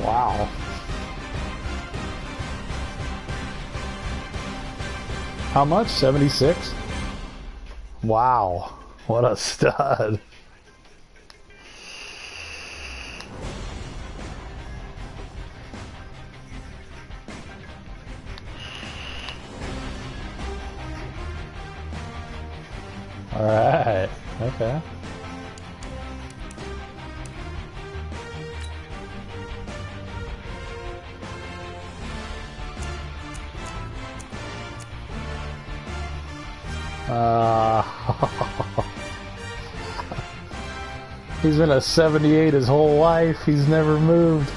Wow. How much? 76? Wow. What a stud. All right. Okay. He's been a 78 his whole life. He's never moved.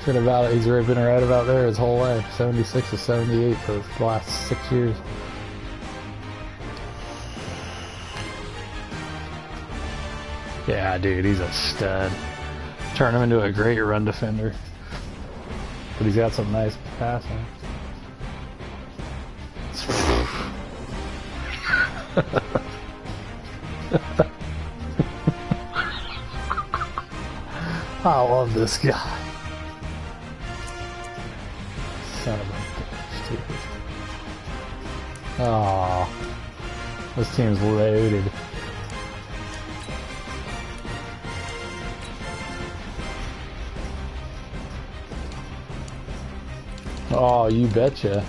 He's been right about there his whole life. 76 to 78 for the last 6 years. Yeah, dude, he's a stud. Turn him into a great run defender. But he's got some nice passing. I love this guy. Son of a bitch, dude. Aww. This team's loaded. Oh, you betcha.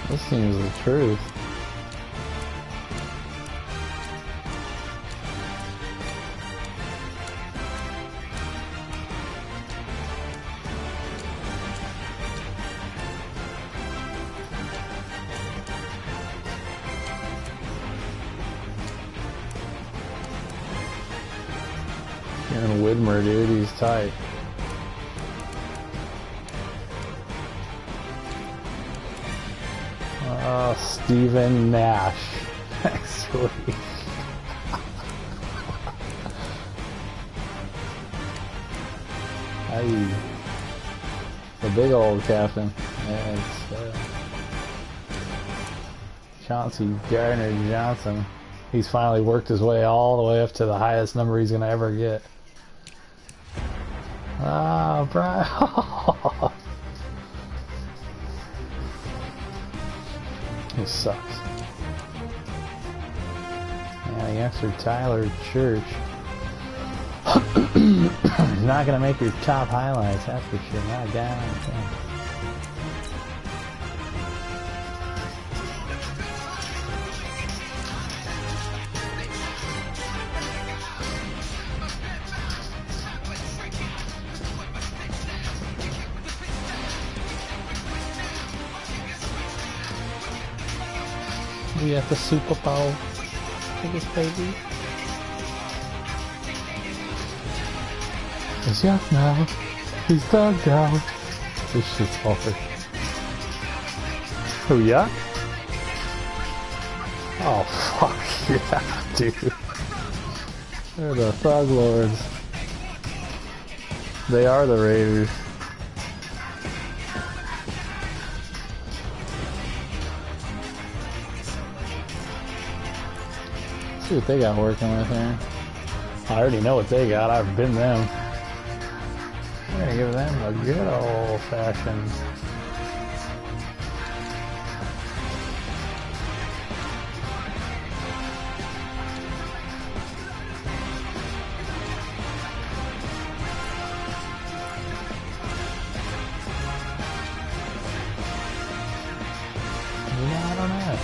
This seems the truth. Aaron Widmer, dude, he's tight. Stephen Nash next week. Hey, the big old captain. Yeah, it's Chauncey Gardner-Johnson. He's finally worked his way all the way up to the highest number he's gonna ever get. Ah, Brian. He sucks. Yeah, he answered Tyler Church. He's not gonna make your top highlights, that's for sure. Not a guy on the team. We at the Super Bowl. Biggest baby. He's up now. He's dug out. This shit's hard. Who, yeah? Oh, fuck yeah, dude. They're the Thug Lords. They are the Raiders. See what they got working with here. I already know what they got. I've been them. I'm gonna give them a good old-fashioned. Yeah, I don't know.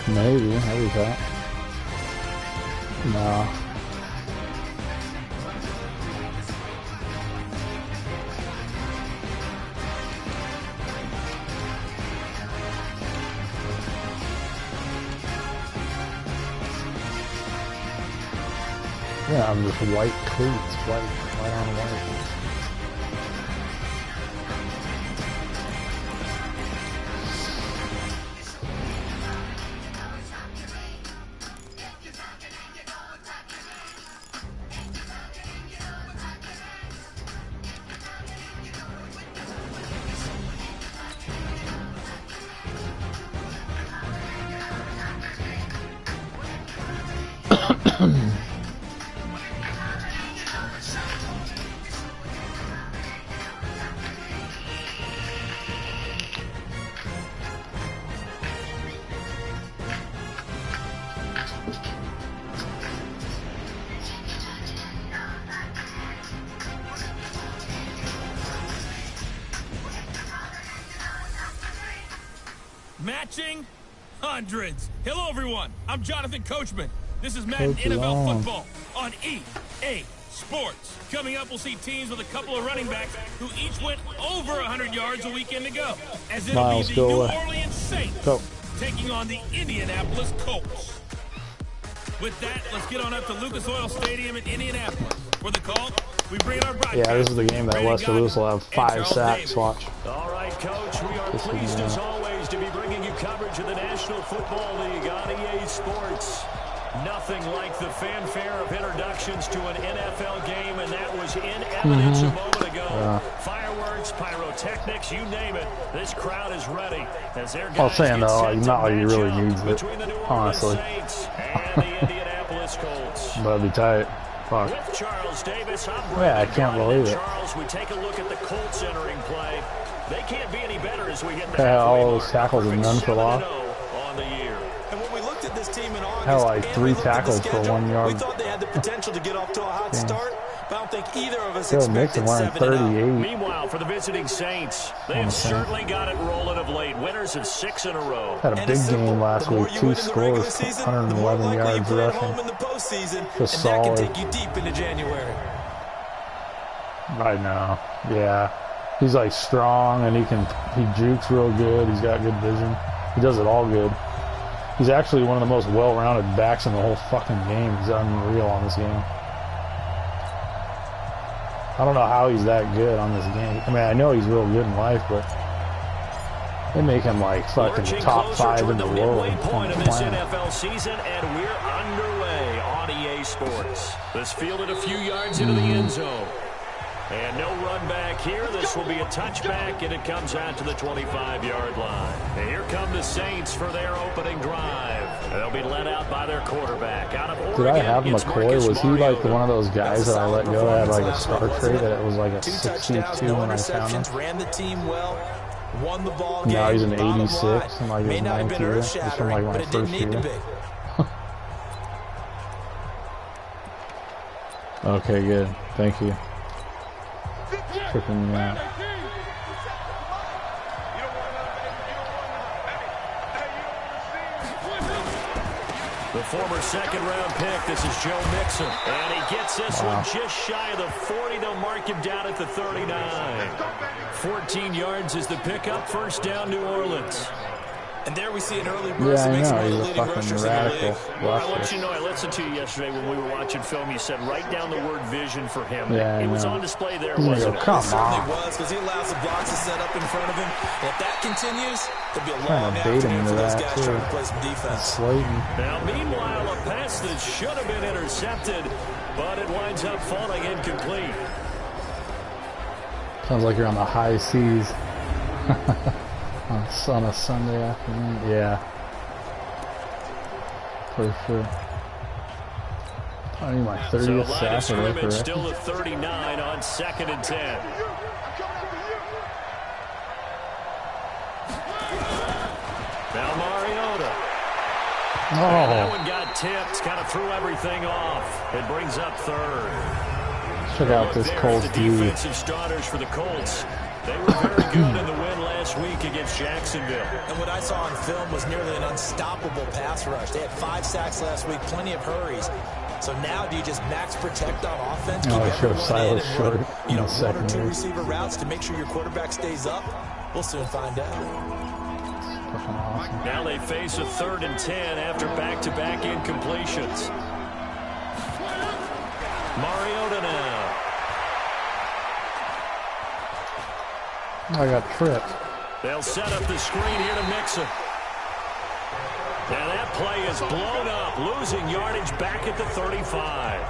Maybe, I'll be that. No. Yeah, I'm just white cleats, white on white. Matching hundreds. Hello, everyone. I'm Jonathan Coachman. This is Madden NFL football on EA Sports. Coming up, we'll see teams with a couple of running backs who each went over 100 yards a weekend ago, as it'll be the New Orleans Saints taking on the Indianapolis Colts. With that, let's get on up to Lucas Oil Stadium in Indianapolis. For the call, we bring our broadcast. Yeah, this is the game that Lester Lewis will have 5 sacks. Watch. All right, Coach. We are pleased as always to be bringing you coverage of the National Football League on EA Sports. Nothing like the fanfare of introductions to an NFL game, and that was in evidence a moment ago. Fireworks, pyrotechnics, you name it. This crowd is ready. As their guys saying though, not like he really needs it, honestly. And the Indianapolis Colts. That'd be tight. Fuck. With Charles Davis, yeah, I can't believe it. Charles, we take a look at the Colts entering play. They can't be any better as we hit the all those tackles and none for loss. On the year. And when we looked at this team in August, had like 3 tackles for 1 yard. We thought they had the potential to get off to a hot start, but I don't think either of us Joe Mixon expected 38. Meanwhile, for the visiting Saints, they've certainly got it rolling of late. Winners of 6 in a row. Had a big game last week. 2 scores, 111 yards rushing. Just solid. That can take you deep into January. I know. Yeah. He's like strong and he jukes real good. He's got good vision. He does it all good. He's actually one of the most well-rounded backs in the whole fucking game. He's unreal on this game. I don't know how he's that good on this game. I mean, I know he's real good in life, but they make him like fucking top 5 in the world. Point of this NFL season, and we're underway on EA Sports. This fielded a few yards into the end zone. And no run back here. This will be a touchback, and it comes out to the 25-yard line. And here come the Saints for their opening drive. They'll be led out by their quarterback. Out of Oregon, did I have McCoy? Was he like one of those guys that I let go that had like a star trade that it was like a 62 when I found him? Ran the team well, won the ball game. Now he's an 86 and like his 9th year. He's from like my first year. Okay, good. Thank you. Tripping me out. The former second-round pick, this is Joe Mixon. And he gets this one just shy of the 40. They'll mark him down at the 39. 14 yards is the pickup. First down, New Orleans. And there we see an early burst. Yeah, I know. He's a fucking radical. I want you to know, I listened to you yesterday when we were watching film. You said write down the word vision for him. Yeah, it was on display there, wasn't it? Come on. It certainly was, because he allows the blocks to set up in front of him. And if that continues, there'll be a long afternoon for those guys trying to play some defense. Now, meanwhile, a pass that should have been intercepted, but it winds up falling incomplete. Sounds like you're on the high seas. On a Sunday afternoon, yeah, for sure. I need my 30th sack. So still at 39 on 2nd and 10. Now Mariota. And that one got tipped, kind of threw everything off. It brings up 3rd. Check out this Colts defensive starters for the Colts. They were very good in the win last week against Jacksonville. And what I saw on film was nearly an unstoppable pass rush. They had 5 sacks last week, plenty of hurries. So now do you just max protect on offense? No, I should have Silas short. You know, 1 or 2 receiver routes to make sure your quarterback stays up? We'll soon find out. Awesome. Now they face a 3rd and 10 after back-to-back incompletions. Mariota now. I got tripped. They'll set up the screen here to Mixon. And that play is blown up, losing yardage back at the 35.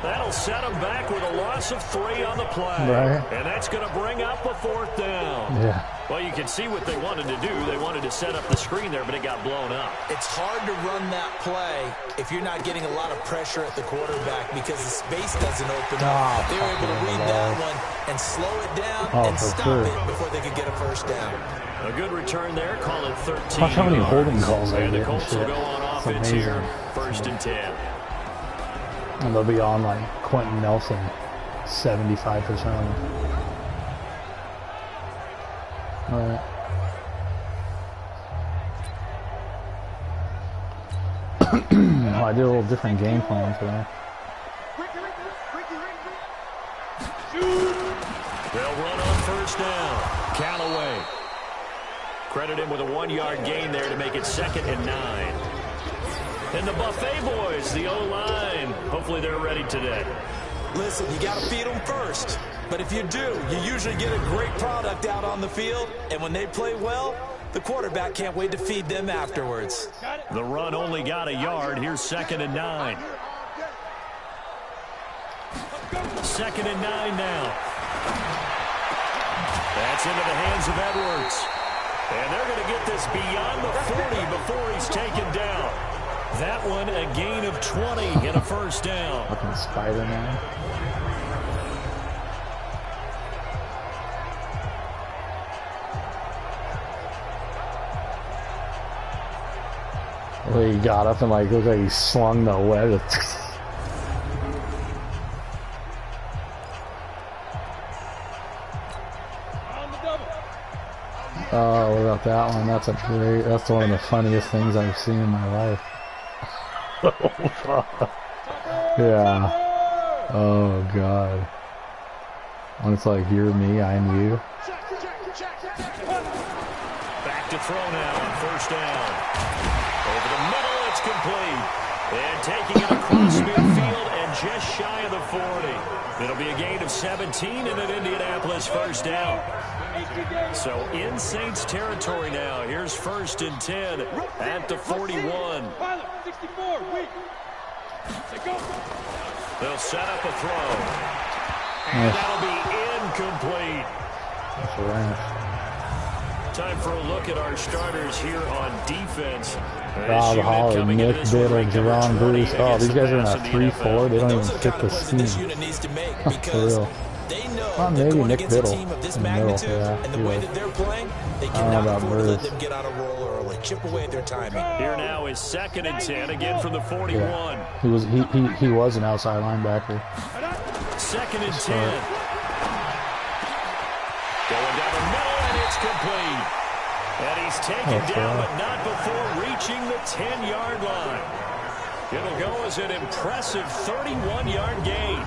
That'll set them back with a loss of 3 on the play. Right. And that's going to bring up a 4th down. Yeah. Well, you can see what they wanted to do. They wanted to set up the screen there, but it got blown up. It's hard to run that play if you're not getting a lot of pressure at the quarterback because the space doesn't open up. They were able to read that one and slow it down and stop it before they could get a 1st down. A good return there. Call it 13. Watch how many holding calls they And the get. Colts will go on offense here, 1st and 10. And they'll be on like Quentin Nelson 75% of them. Alright. I did a little different game plan today. They'll run on 1st down. Callaway. Credit him with a 1-yard gain there to make it 2nd and 9. And the Buffet boys, the O-line, hopefully they're ready today. Listen, you got to feed them first. But if you do, you usually get a great product out on the field. And when they play well, the quarterback can't wait to feed them afterwards. The run only got a yard. Here's 2nd and 9. 2nd and 9 now. That's into the hands of Edwards. And they're going to get this beyond the 40 before he's taken down. That one a gain of 20 and a 1st down. Fucking Spider-Man. Well, he got up and like looked like he slung the web. Oh, what about that one? That's one of the funniest things I've seen in my life. Yeah. Oh god. When it's like you're me, I'm you. Back to throw now on 1st down. Over the middle, it's complete. And taking it across midfield and just shy of the 40. It'll be a gain of 17 and an Indianapolis 1st down. So in Saints territory now. Here's 1st and 10 at the 41. They'll set up a throw. And that'll be incomplete. That's right. Time for a look at our starters here on defense. Rob Holly, Nick Bitter, Jerron Bruce. Oh, these guys are in a 3-4. They don't even fit the scheme. For real. Well, maybe Nick Biddle in the middle. Yeah, and the way that they're playing, they cannot afford to let them get on a roll early. Chip away at their timing. Here now is 2nd and 10 again from the 41. Yeah. He was an outside linebacker. 2nd and 10. Going down the middle, and it's complete. And he's taken down, but not before reaching the 10-yard line. It'll go as an impressive 31-yard gain.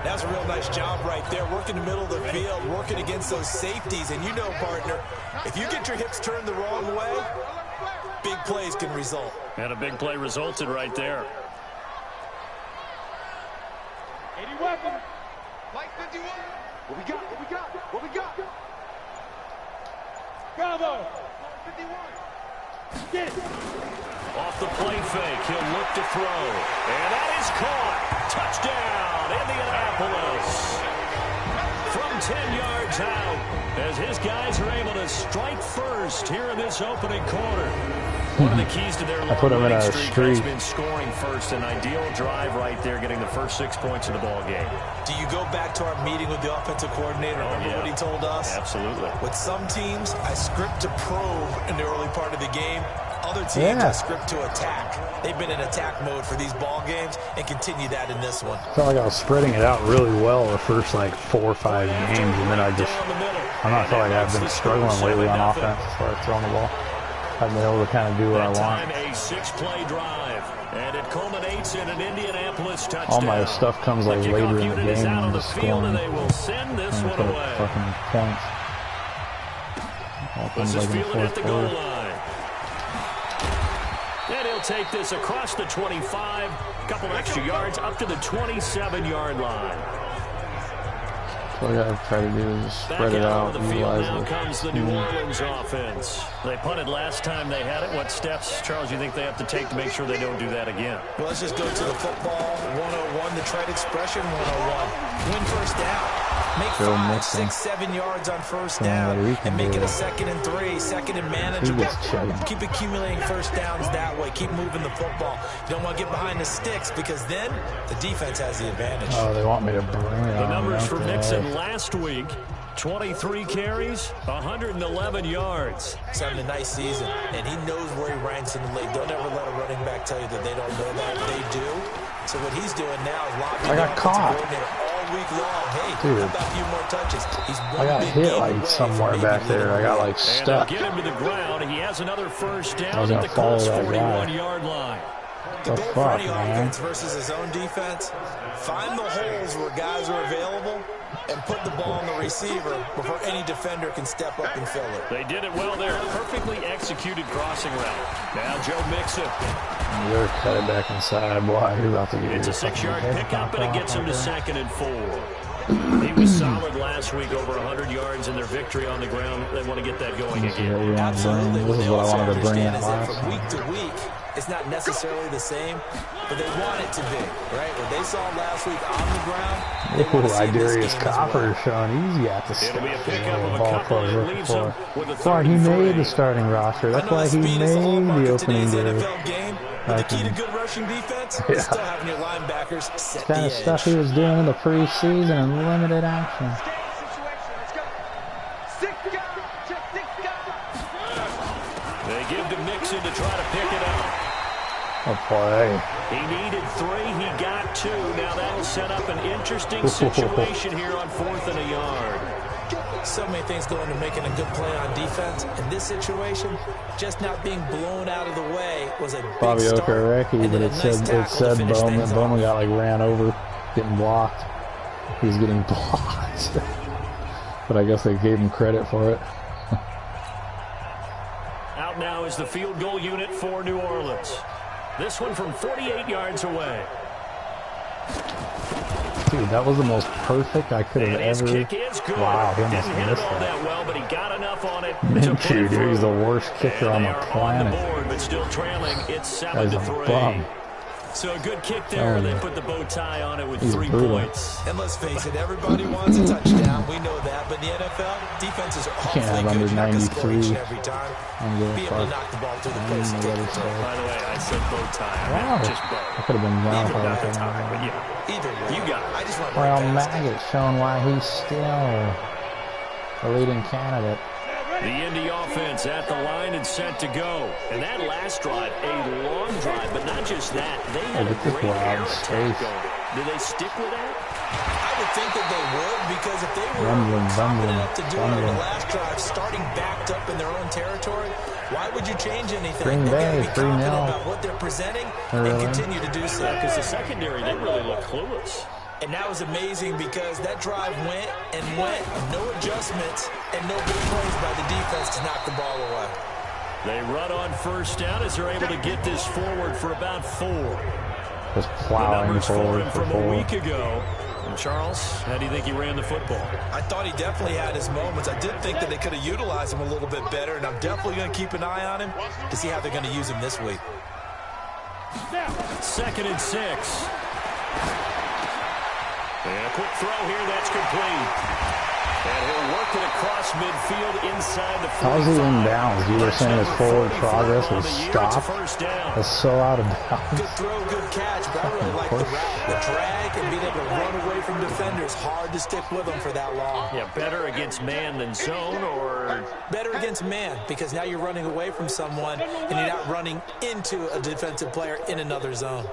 That's a real nice job right there, working the middle of the field, working against those safeties. And you know, partner, if you get your hips turned the wrong way, big plays can result. And a big play resulted right there. 80 weapons. Light 51. What we got? What we got? What we got? Bravo. 51. Get it. Off the play fake, he'll look to throw. And that is caught. Touchdown, Indianapolis. From 10 yards out, as his guys are able to strike first here in this opening quarter. One of the keys to their long-winning streak has been scoring first. An ideal drive right there, getting the first 6 points of the ball game. Do you go back to our meeting with the offensive coordinator? Remember what he told us? Absolutely. With some teams, I script to probe in the early part of the game. Other teams, I script to attack. They've been in attack mode for these ball games and continue that in this one. I felt like I was spreading it out really well the first like 4 or 5 games, and then I feel like I've been struggling lately on offense as far as throwing the ball. I've been able to kind of do what I want. A 6-play drive, and it culminates in an Indianapolis touchdown. All my stuff comes like later in the game, and I'm just scoring. And they will send this one away. Fucking points. All This is like fielded at the goal line. And he'll take this across the 25, a couple extra yards up to the 27-yard line. What I gotta try to do is just spread it out. Back out of the field now comes the New Orleans offense. They punted last time they had it. What steps, Charles, you think they have to take to make sure they don't do that again? Well, let's just go to the football 101, the trade expression 101. Win first down. Make 5, 6, 7 yards on first down and make it a 2nd and 3, 2nd and manageable. Keep accumulating first downs that way. Keep moving the football. You don't want to get behind the sticks because then the defense has the advantage. Oh, they want me to bring it The on. numbers for Mixon last week, 23 carries, 111 yards. He's having a nice season, and he knows where he ranks in the league. Don't ever let a running back tell you that they don't know that. They do. So what he's doing now is locking the offensive coordinator all week long. Hey, dude, how about a few more touches? He's I got hit like somewhere back there. I got like stuck. Get him to the ground. He has another first down I was at gonna the follow Colts' that guy. 41-yard line. The The goal for fuck, any man? offense versus his own defense, find the holes where guys are available and put the ball on the receiver before any defender can step up and fill it. They did it well there. Perfectly executed crossing route. Now Joe Mixon. You're cut it back inside. Boy, you're about to get It's a 6-yard pickup, and it gets him to 2nd and 4. He was solid last week, over 100 yards in their victory on the ground. They want to get that going again. Absolutely. This is what I wanted to bring in in last last from time. week to week, it's not necessarily the same, but they want it to be, right? What they saw last week on the ground, they want to see in this Idarius game as Copper well. showing easy at the It'll be a stuff. pickup of a Ball couple club that leaves him with a That's why he 33. made the starting roster. That's why he made the opening day. NFL game, but the key to good rushing defense is still having your linebackers set Kind the of edge. stuff he was doing in the preseason and limited action. They give to Mixon to try to pick it up. A play. He needed 3. He got 2. Now that'll set up an interesting situation here on 4th and a yard. So many things go into making a good play on defense. In this situation, just not being blown out of the way was a big Bobby start. Okereke, And but then a it nice said tackle to finish Bowman. things Bowman off. got like ran over, getting blocked. He's getting blocked. But I guess they gave him credit for it. Out now is the field goal unit for New Orleans. This one from 48 yards away. Dude, that was the most perfect I could have And his ever. kick is good. Wow, he Didn't must hit have it missed all that. that well, but he got enough on it to Minshew, put it dude, through. he's the worst kicker And on they the are planet. on the board, but still trailing. It's Guy's a 7-3. bum. So a good kick there. They put the bow tie on it with He's 3 brutal. points. And let's face it, everybody wants a touchdown. We know that. But in the NFL, defenses are Can't awfully have good. under You're not going to score each 93. and every time. I'm gonna Be able to knock the ball through the place and take it. By the way, I said bow tie. I Wow. meant just bow. I could have been wrong Even for not the that. tie, but yeah. Either way, You got it. I just want Well, right past it. Maggot showing why he's still the leading candidate. The Indy offense at the line and set to go. And that last drive, a long drive, but not just that. They had a Look at this great air wild attack space. going. Do they stick with that? I would think that they would, because if they were Rumbling, confident rumbling, enough to do it on rumbling. the last drive, starting backed up in their own territory, why would you change anything? Green They Bay, got to be 3-0. confident about what they're presenting and Really? continue to do so. Because the secondary didn't really look clueless. And that was amazing because that drive went and went, no adjustments, and no big plays by the defense to knock the ball away. They run on first down as they're able to get this forward for about 4. Just The plowing numbers for forward him for from a 4. week ago. And Charles, how do you think he ran the football? I thought he definitely had his moments. I did think that they could have utilized him a little bit better, and I'm definitely going to keep an eye on him to see how they're going to use him this week. 2nd and 6. And a quick throw here, that's complete. And he'll work it across midfield inside the 45. How's he in bounds? You were saying his forward progress was stopped? First down. That's so out of bounds. Good throw, good catch, but I really like the route, the drag, and being able to run away from defenders. Hard to stick with them for that long. Yeah, better against man than zone, or Better against man, because now you're running away from someone, and you're not running into a defensive player in another zone.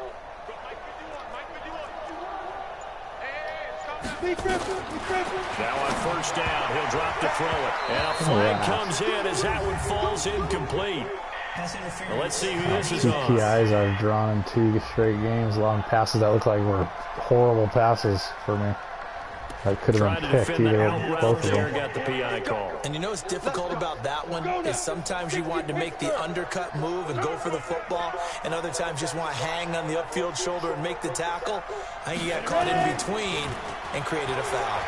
now on first down, he'll drop to throw it. And a flag comes in as that one falls incomplete. Well, let's see who this is on. PPIs I've drawn in 2 straight games. Long passes that look like were horrible passes for me. That could have been picked. Either both of them. Got the PI call. And you know what's difficult about that one is sometimes you want to make the undercut move and go for the football, and other times just want to hang on the upfield shoulder and make the tackle. I think he got caught in between and created a foul.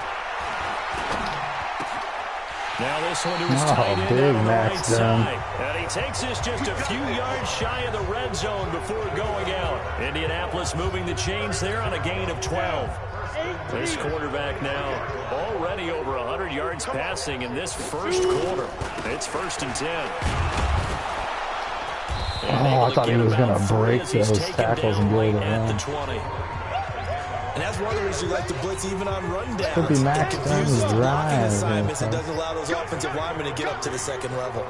Now this one to his tight end big on the Max right side. And he takes this just a few yards shy of the red zone before going out. Indianapolis moving the chains there on a gain of 12. This quarterback now already over 100 yards passing in this first quarter. It's 1st and 10. I thought he was going to break those tackles and go to the run. And that's one of the reasons you like to blitz even on rundowns. Could be Max down his drive. Assignments. It doesn't allow those offensive linemen to get up to the second level.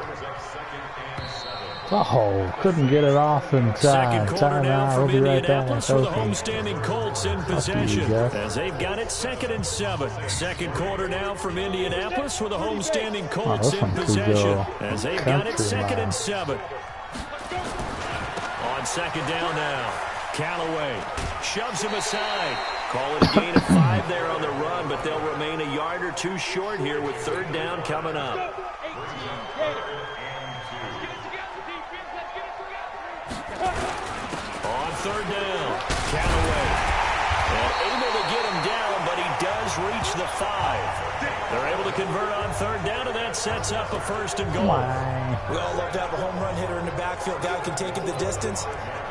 Oh, couldn't get it off in time. Second quarter now from Indianapolis for the home. homestanding Colts in possession as they've got it 2nd and 7. Second quarter now from Indianapolis for the homestanding Colts in possession as they've got it 2nd and 7. On 2nd down now, Callaway shoves him aside. Call it a gain of 5 there on the run, but they'll remain a yard or 2 short here with 3rd down coming up. On 3rd down, Callaway. And able to get him down, but he does reach the 5. They're able to convert on 3rd down, and that sets up a 1st and goal. We all love to have a home run hitter in the backfield. Guy can take it the distance.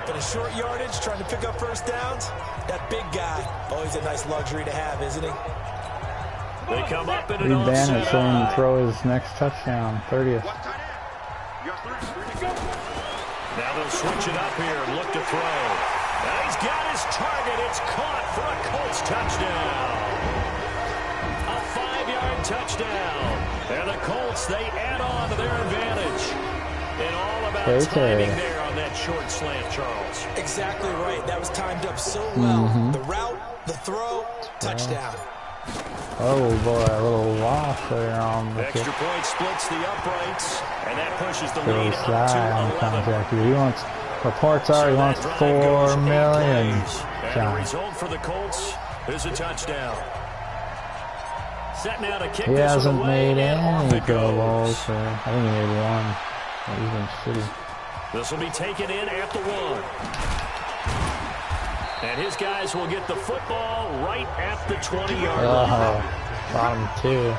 But in short yardage, trying to pick up 1st downs, that big guy, always a nice luxury to have, isn't he? They come up in an offset. Showing to throw his next touchdown, 30th. Now they'll switch it up here and look to throw. Now he's got his target. It's caught for a Colts touchdown. A 5-yard touchdown. And the Colts, they add on to their advantage. And all about timing there on that short slant, Charles. Exactly right. That was timed up so well. The route, the throw, touchdown. Oh boy, a little loss there on the extra point splits the uprights, and that pushes the lead up to 11. He wants, reports are he wants $4 million. And the result for the Colts is a touchdown. Set now to kick he this hasn't one away, made any Pro Bowls, so I think he made one. He's been shitty. This will be taken in at the 1. And his guys will get the football right at the 20-yard line. Bottom 2.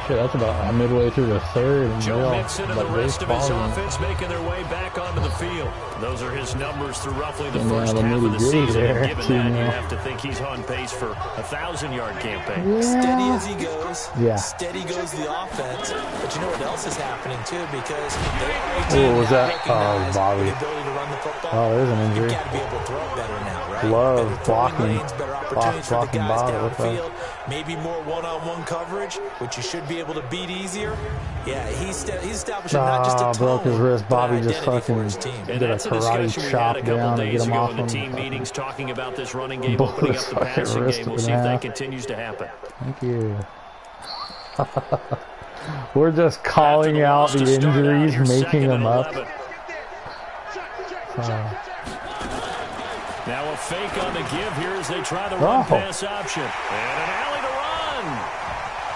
Shit, that's about midway through the 3rd. And Joe Mixon and the rest of his offense making their way back onto the field. Those are his numbers through roughly the first half of the season. And given that, you have to think he's on pace for a 1,000-yard campaign. Yeah. Steady as he goes. Yeah. Steady goes the offense. But you know what else is happening, too? Because what was that? Bobby. The ability to run the football. Oh, there's an injury. You've got to be able to throw it better now, right? Love blocking. Lanes, better opportunities for the guys downfield. Maybe more one-on-one coverage, which you should be able to beat easier. Yeah, he's establishing not just a tone, broke his wrist. Bobby just fucking did a karate chop down to get him off him. Team meetings talking about this running game, opening up the passing game. We'll see if that continues to happen. Thank you. We're just calling out the injuries, making them up. Now a fake on the give here as they try the run pass option. And an alley to run.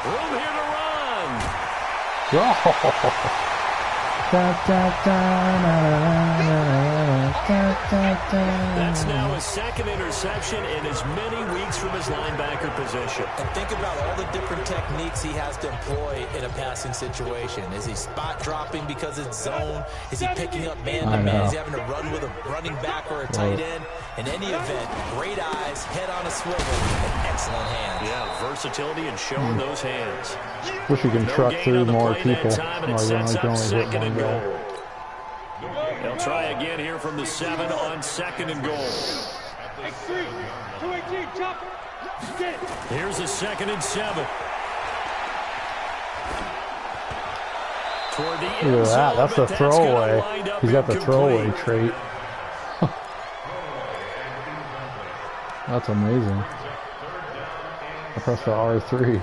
Room here to run. That's now his 2nd interception in as many weeks from his linebacker position. And think about all the different techniques he has to employ in a passing situation. Is he spot dropping because it's zone? Is he picking up man-to-man? Is he having to run with a running back or a tight end? In any event, great eyes, head on a swivel, and excellent hands. Yeah, versatility and showing those hands. Wish you can truck through more people. You can only hit one guy. They'll try again here from the 7 on 2nd and goal. Here's a 2nd and 7. Toward the end Look at that. That's the throwaway. He's got the throwaway trait. That's amazing. I pressed the R3.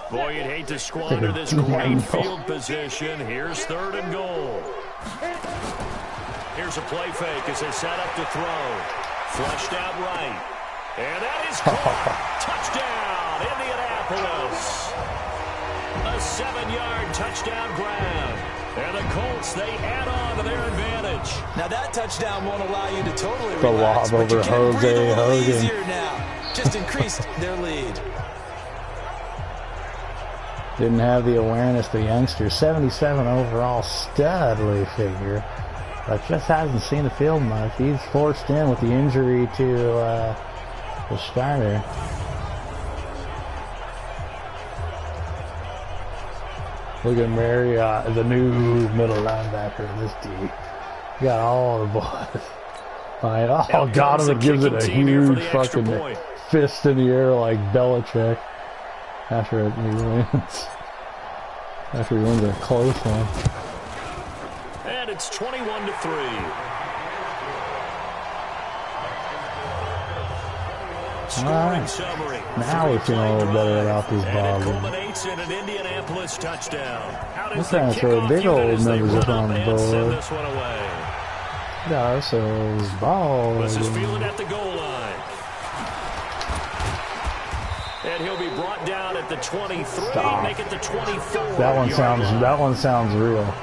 Boy, you'd hate to squander this great field position. Here's 3rd and goal. Here's a play fake as they set up to throw. Flushed out right. And that is caught. Touchdown, Indianapolis. A 7-yard touchdown grab. And the Colts, they add on to their advantage. Now that touchdown won't allow you to totally relax, but you can breathe a little easier now. Just increased their lead. Didn't have the awareness, the youngster. 77 overall, studly figure. But just hasn't seen the field much. He's forced in with the injury to the starter. Look at Marriott, the new middle linebacker in this team. Got all the boys. Fine. Oh, God, it gives it a huge fucking fist in the air like Belichick after he wins. After he wins a close one. And it's 21-3. Scoring summary. Now we're feeling a little better about this ball. And it culminates in an Indianapolis touchdown. We're trying to throw big old numbers up on the board. This one away. Got ourselves ball. This is fielded at the goal line. And he'll be brought down at the 23. Stop. Make it the 24. That one sounds real.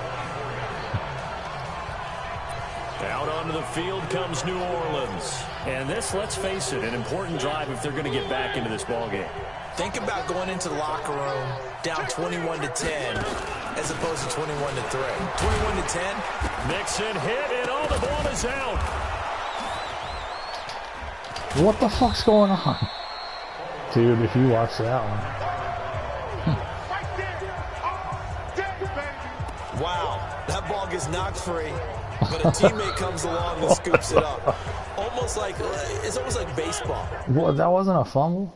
Out onto the field comes New Orleans. And this, let's face it, an important drive if they're going to get back into this ballgame. Think about going into the locker room down 21-10 as opposed to 21-3. 21-10. Mixon hit, and all the ball is out. What the fuck's going on? Dude, if you watch that one. Wow, that ball gets knocked free, but a teammate comes along and scoops it up. It's almost like baseball. What, that wasn't a fumble?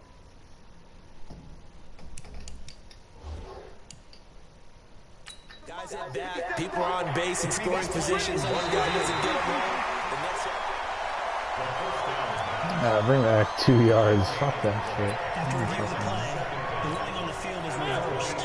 Guys at bat, people are on base in scoring positions. One guy doesn't get them wrong. Bring back 2 yards. Fuck that shit. After reviewing the play, the running on the field is reversed.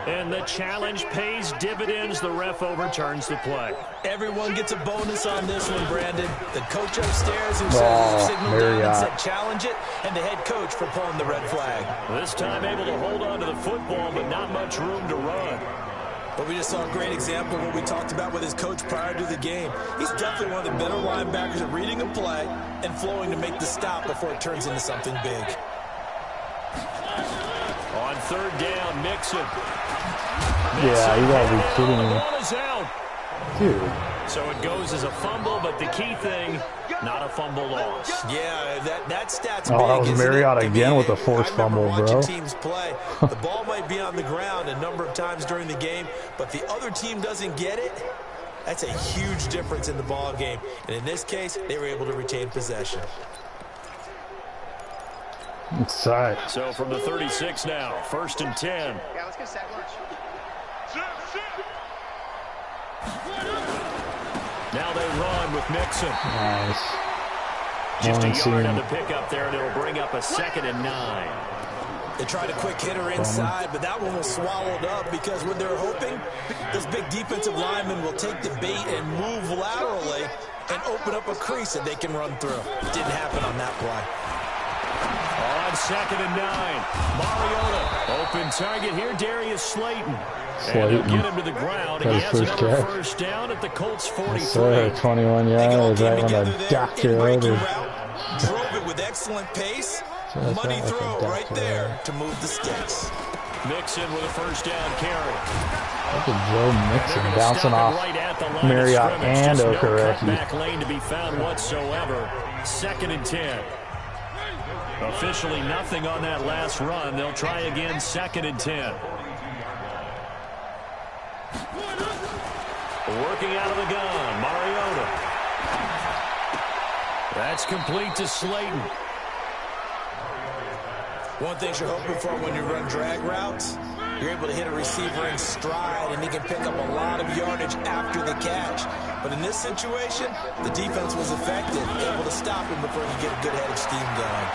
And the challenge pays dividends. The ref overturns the play. Everyone gets a bonus on this one, Brandon. The coach upstairs who says signal down and said challenge it, and the head coach for pulling the red flag. This time able to hold on to the football, but not much room to run. But we just saw a great example of what we talked about with his coach prior to the game. He's definitely one of the better linebackers at reading a play and flowing to make the stop before it turns into something big. On 3rd down, Mixon. Yeah, you gotta be kidding me. The ball is out. Dude. So it goes as a fumble, but the key thing, not a fumble loss. Yeah, that stat's big. Oh, that was Marriott again with a forced fumble, bro. Teams play. The ball might be on the ground a number of times during the game, but the other team doesn't get it. That's a huge difference in the ball game. And in this case, they were able to retain possession. Inside. So from the 36 now, 1st and 10. Yeah, let's get sack lunch. Now they run with Mixon. Nice. Just a yard on the pickup there, and it'll bring up a 2nd and 9. They tried a quick hitter inside, but that one was swallowed up because what they're hoping, this big defensive lineman will take the bait and move laterally and open up a crease that they can run through. It didn't happen on that play. On 2nd and 9, Mariota, open target here, Darius Slayton. And he'll get him to the ground. He has another first down at the Colts 43. Sir, 21 yards, right on the doctor over. Drove it with excellent pace. Money throw right there to move the sticks. Mixon with a first down carry. Look at Joe Mixon bouncing off right Marriott and no Okereke. cutback lane to be found whatsoever. 2nd and 10. Officially nothing on that last run. They'll try again, 2nd and 10. Working out of the gun, Mariota. That's complete to Slayton. One thing you're hoping for when you run drag routes, you're able to hit a receiver in stride, and he can pick up a lot of yardage after the catch. But in this situation, the defense was effective, able to stop him before he get a good head of steam going.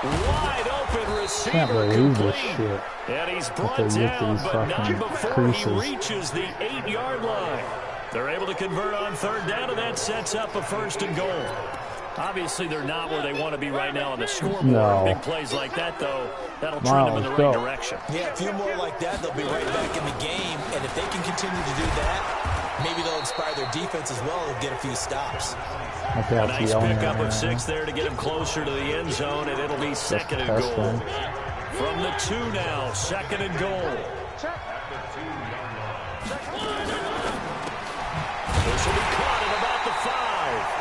Wide open receiver. Can't believe this shit. And he's That brought they get down, these but not fucking before he creases. reaches the 8-yard line. They're able to convert on third down, and that sets up a 1st and goal. Obviously, they're not where they want to be right now on the scoreboard. No. Big plays like that, though, that'll trend them in the right direction. Yeah, a few more like that, they'll be right back in the game. And if they can continue to do that, maybe they'll inspire their defense as well. They'll get a few stops. Okay, A nice pickup of 6 there to get him closer to the end zone, and it'll be 2nd and goal. From the 2 now, 2nd and goal. This will be caught at about the 5.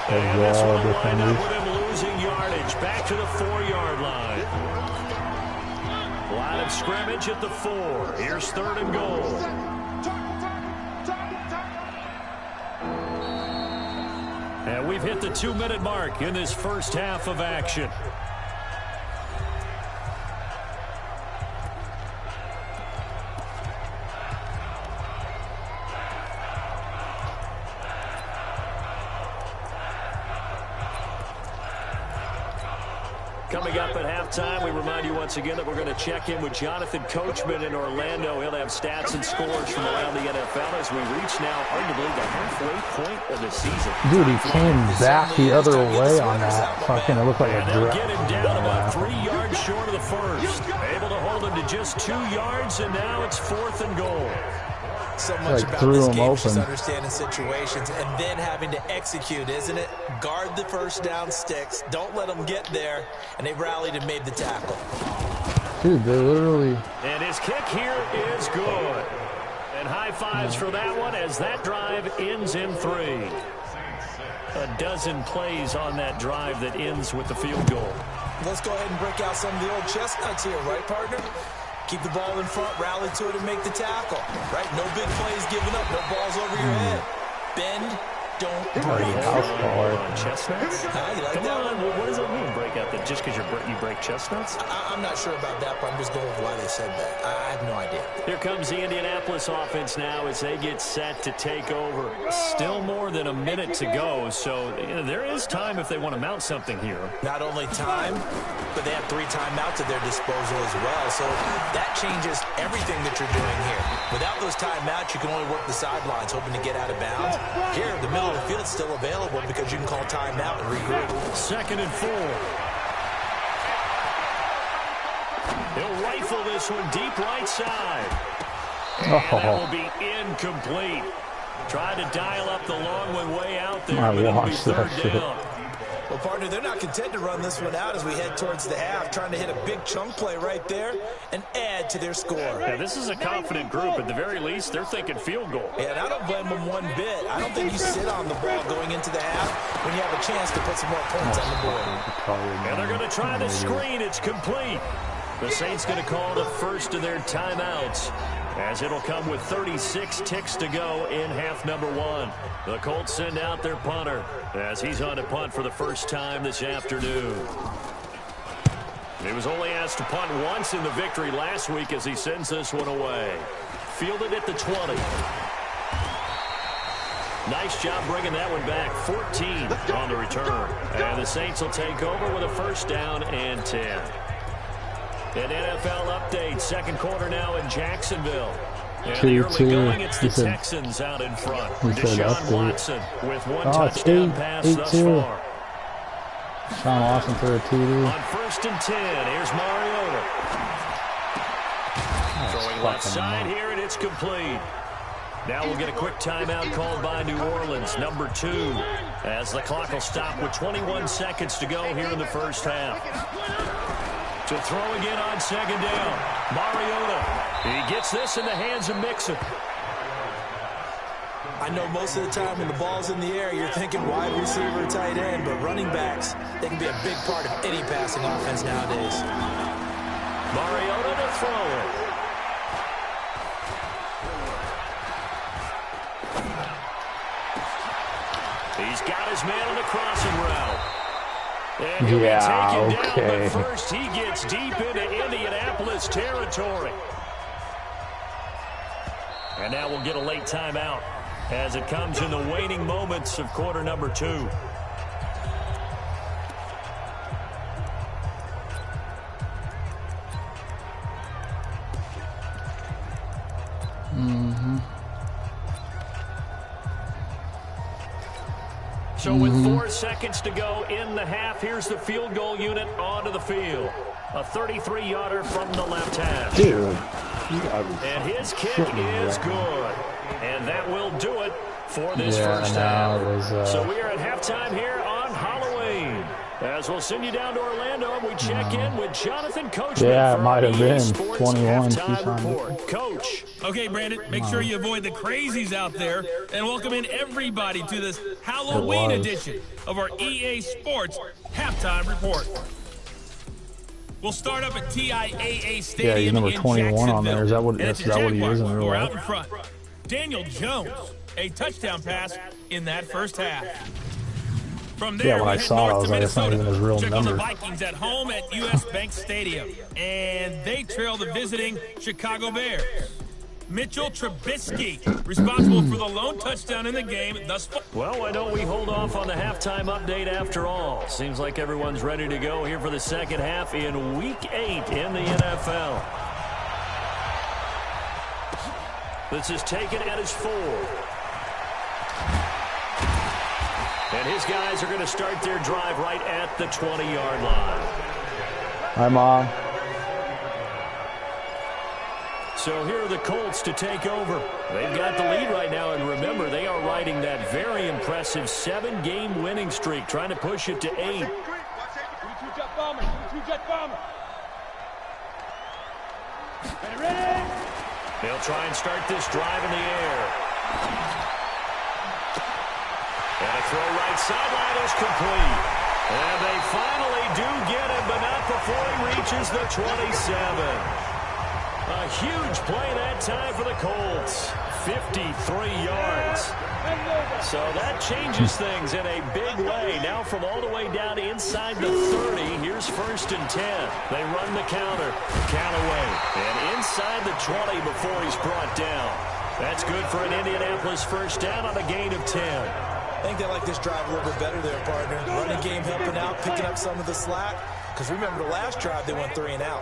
And this will wind up with him losing yardage back to the 4-yard line. Line of scrimmage at the 4. Here's 3rd and goal. And we've hit the 2-minute mark in this first half of action. Coming up at halftime, we remind you once again that we're going to check in with Jonathan Coachman in Orlando. He'll have stats and scores from around the NFL as we reach now arguably the halfway point of the season. Dude, he came back the other way on that. Fucking, it looked like a They'll get him down about 3 yards short of the first. Able to hold him to just 2 yards, and now it's 4th and goal. So much about this game is just understanding situations and then having to execute, isn't it? Guard the first down sticks. Don't let them get there. And they rallied and made the tackle. Dude, they literally... And his kick here is good. And high fives for that one as that drive ends in 3. A dozen plays on that drive that ends with the field goal. Let's go ahead and break out some of the old chestnuts here, right, partner? Keep the ball in front, rally to it, and make the tackle. Right? No big plays given up, no balls over your head. Bend, don't break. Chestnuts? You like Come that on, one? what does it mean, break out? That just because you break chestnuts? I'm not sure about that, but I'm just going with why they said that. I have no idea. Here comes the Indianapolis offense now as they get set to take over. Still more than a minute to go, so there is time if they want to mount something here. Not only time, but they have 3 timeouts at their disposal as well, so that changes everything that you're doing here. Without those timeouts, you can only work the sidelines, hoping to get out of bounds. Here, the middle of the field's still available because you can call timeout and regroup. 2nd and 4. He'll rifle this one deep right side. And that will be incomplete. Trying to dial up the long one way out there, but it'll be 3rd down. Well, partner, they're not content to run this one out as we head towards the half, trying to hit a big chunk play right there and add to their score. Yeah, this is a confident group. At the very least, they're thinking field goal. Yeah, and I don't blame them one bit. I don't think you sit on the ball going into the half when you have a chance to put some more points on the board. And they're going to try the screen. It's complete. The Saints going to call the first of their timeouts, as it'll come with 36 ticks to go in half number 1. The Colts send out their punter as he's on to punt for the first time this afternoon. He was only asked to punt once in the victory last week as he sends this one away. Fielded at the 20. Nice job bringing that one back. 14 on the return. And the Saints will take over with a 1st down and 10. An NFL update, 2nd quarter now in Jacksonville. And the early going, it's the Texans out in front. Deshaun Watson with 1 touchdown pass thus far. Deshaun Watson for a TD. On 1st and 10, here's Mariota. Throwing left side here, and it's complete. Now we'll get a quick timeout called by New Orleans, number 2, as the clock will stop with 21 seconds to go here in the first half. To throw again on 2nd down. Mariota. He gets this in the hands of Mixon. I know most of the time when the ball's in the air, you're thinking wide receiver, tight end, but running backs, they can be a big part of any passing offense nowadays. Mariota to throw it. He's got his man on the crossing route. And he'll be taken down, but first he gets deep into Indianapolis territory. And now we'll get a late timeout as it comes in the waning moments of quarter number 2. So with 4 seconds to go in the half, here's the field goal unit onto the field. A 33-yarder from the left hash. Dude. And his kick is good. And that will do it for this first half. So we are at halftime here on Halloween. As we'll send you down to Orlando, and we check in with Jonathan Coachman. Yeah, it might have been Sports 21. Coach. Okay, Brandon, make sure you avoid the crazies out there and welcome in everybody to this Halloween edition of our EA Sports Halftime Report. We'll start up at TIAA Stadium. Yeah, he's number 21 on there. Is that what he is in real life? Out in front. Daniel Jones, a touchdown pass in that first half. From there, when I saw it, I was like, that's not even his real check number. on the Vikings at home at US Bank Stadium. And they trail the visiting Chicago Bears. Mitchell Trubisky, responsible for the lone touchdown in the game thus far. Well, why don't we hold off on the halftime update after all? Seems like everyone's ready to go here for the second half in Week 8 in the NFL. This is taken at his 4. And his guys are going to start their drive right at the 20-yard line. Hi, Mom. So here are the Colts to take over. They've got the lead right now, and remember, they are riding that very impressive 7-game winning streak, trying to push it to 8. They'll try and start this drive in the air. And a throw right sideline is complete. And they finally do get him, but not before he reaches the 27. A huge play that time for the Colts. 53 yards. So that changes things in a big way. Now from all the way down inside the 30, here's 1st and 10. They run the counter. Count away. And inside the 20 before he's brought down. That's good for an Indianapolis first down on a gain of 10. I think they like this drive a little bit better there, partner. Running game helping out, picking up some of the slack. Because remember, the last drive, they went 3 and out.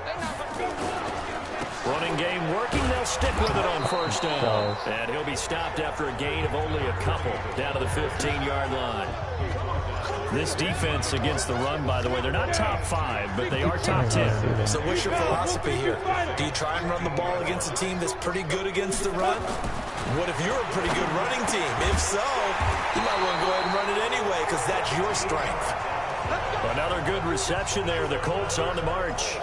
Running game working. They'll stick with it on first down. And he'll be stopped after a gain of only a couple down to the 15-yard line. This defense against the run, by the way, they're not top 5, but they are top 10. So what's your philosophy here? Do you try and run the ball against a team that's pretty good against the run? What if you're a pretty good running team? If so, you might want to go ahead and run it anyway because that's your strength. Another good reception there. The Colts on the march.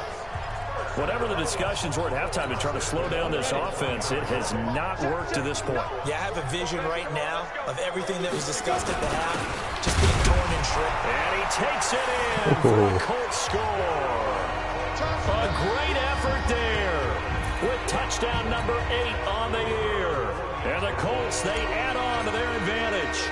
Whatever the discussions were at halftime to try to slow down this offense, it has not worked to this point. Yeah, I have a vision right now of everything that was discussed at the half just being torn and shredded. And he takes it in for a Colts score. A great effort there with touchdown number 8 on the year. And the Colts, they add on to their advantage.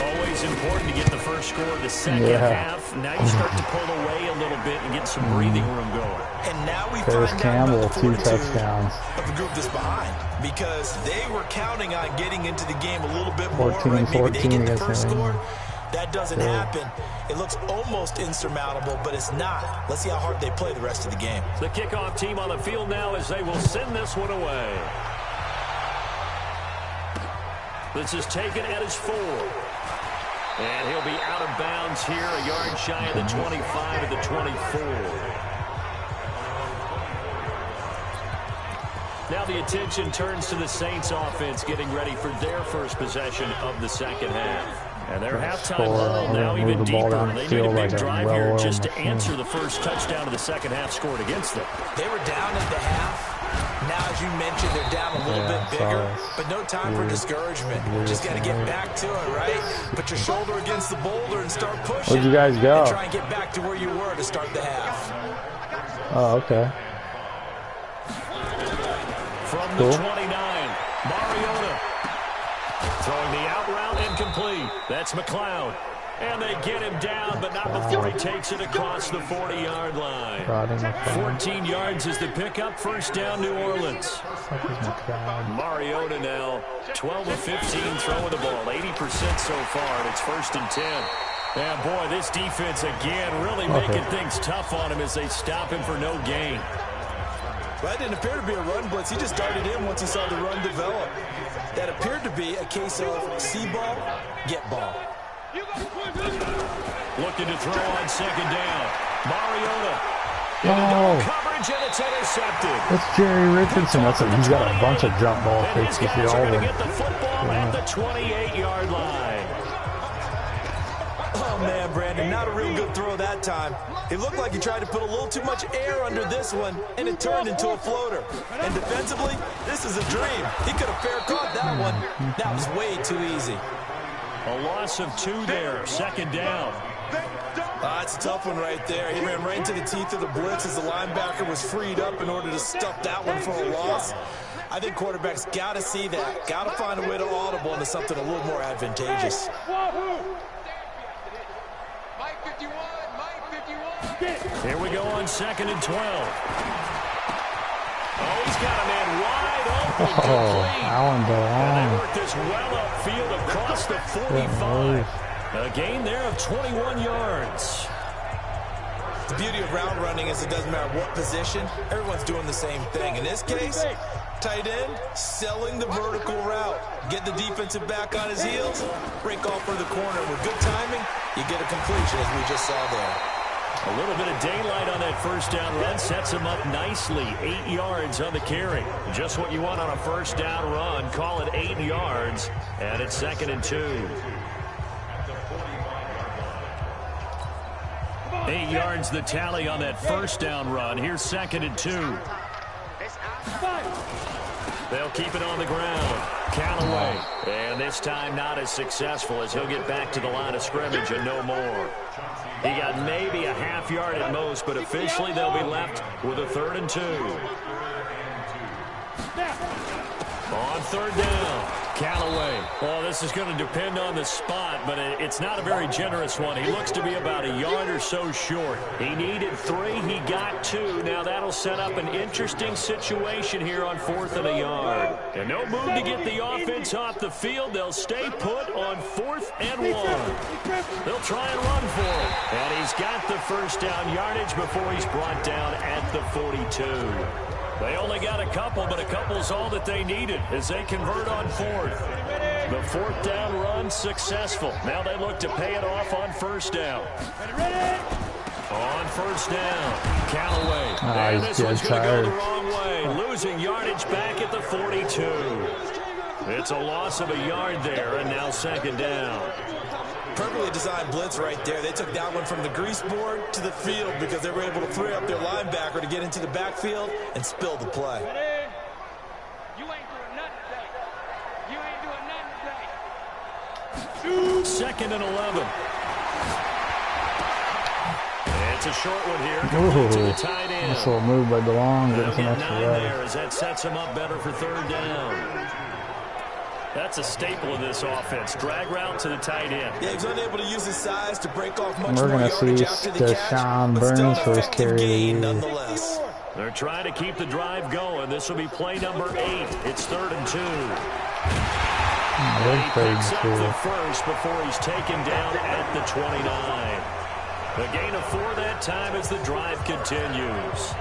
Always important to get the first score of the second half. Now you start to pull away a little bit and get some breathing room going. And now we There's find Campbell, out 2 touchdowns. of the group that's behind because they were counting on getting into the game a little bit more. 14, Right? Maybe they get the against first New England. score. That doesn't happen. It looks almost insurmountable, but it's not. Let's see how hard they play the rest of the game. The kickoff team on the field now as they will send this one away. This is taken at his 4. And he'll be out of bounds here, a yard shy of the 25 at the 24. Now the attention turns to the Saints offense getting ready for their first possession of the second half. And their halftime huddle now even deeper. They need a big drive here just to answer the first touchdown of the second half scored against them. They were down at the half. Now, as you mentioned, they're down a little bit bigger, but no time for discouragement. Just got to get back to it, right? Put your shoulder against the boulder and start pushing. Where'd you guys go? And try and get back to where you were to start the half. Oh, okay. From the 29, Mariota. Throwing the out route incomplete. That's McLeod. And they get him down, but not before he takes it across the 40-yard line. 14 yards is the pickup. First down, New Orleans. Mariota now 12 of 15 throwing the ball. 80% so far, and it's 1st and 10. And, boy, this defense, again, really making things tough on him as they stop him for no gain. Well, that didn't appear to be a run blitz. He just darted in once he saw the run develop. That appeared to be a case of see ball, get ball. Looking to throw on second down. Mariota. Oh, Coverage, and it's intercepted. that's Jerry Richardson. He's got a bunch of jump ball And fakes his this guys year. are All going of to them. get the football at the 28-yard line. Oh, man, Brandon, not a real good throw that time. It looked like he tried to put a little too much air under this one, and it turned into a floater. And defensively, this is a dream. He could have fair caught that one. That was way too easy. A loss of 2 there. Second down. That's a tough one right there. He ran right into the teeth of the blitz as the linebacker was freed up in order to stuff that one for a loss. I think quarterbacks got to see that. Got to find a way to audible into something a little more advantageous. Here we go on 2nd and 12. Oh, he's got a man wide open. Complete. Allen And they work this well upfield across the 45. A gain there of 21 yards. The beauty of route running is it doesn't matter what position. Everyone's doing the same thing. In this case, tight end, selling the vertical route. Get the defensive back on his heels, break off for the corner. With good timing, you get a completion as we just saw there. A little bit of daylight on that first down run sets him up nicely. 8 yards on the carry. Just what you want on a first down run. Call it 8 yards, and it's 2nd and 2. 8 yards the tally on that first down run. Here's 2nd and 2. They'll keep it on the ground. Callaway. And this time not as successful as he'll get back to the line of scrimmage and no more. He got maybe a half yard at most, but officially they'll be left with a 3rd and 2. On 3rd down, Callaway. Well, this is going to depend on the spot, but it's not a very generous one. He looks to be about a yard or so short. He needed 3. He got 2. Now that'll set up an interesting situation here on 4th and a yard. And no move to get the offense off the field. They'll stay put on 4th and 1. They'll try and run for him. And he's got the first down yardage before he's brought down at the 42. They only got a couple, but a couple's all that they needed as they convert on 4th. The 4th down run successful. Now they look to pay it off on 1st down. On 1st down, Callaway. And this one's going to go the wrong way. Losing yardage back at the 42. It's a loss of a yard there, and now 2nd down. Perfectly designed blitz right there. They took that one from the grease board to the field because they were able to free up their linebacker to get into the backfield and spill the play. You ain't doing nothing today. You ain't doing nothing today. 2nd and 11. It's a short one here. To the tight end. Nice little move by DeLong. They'll Getting some get extra 9 yards. there as that sets him up better for 3rd down. That's a staple of this offense. Drag route to the tight end. Yeah, he's unable to use his size to break off much We're more going to yardage see after the catch, Deshaun but still Burns an for his effective carry of the gain year. nonetheless. They're trying to keep the drive going. This will be play number 8. It's 3rd and 2. He picks up the first before he's taken down at the 29. The gain of 4 that time as the drive continues.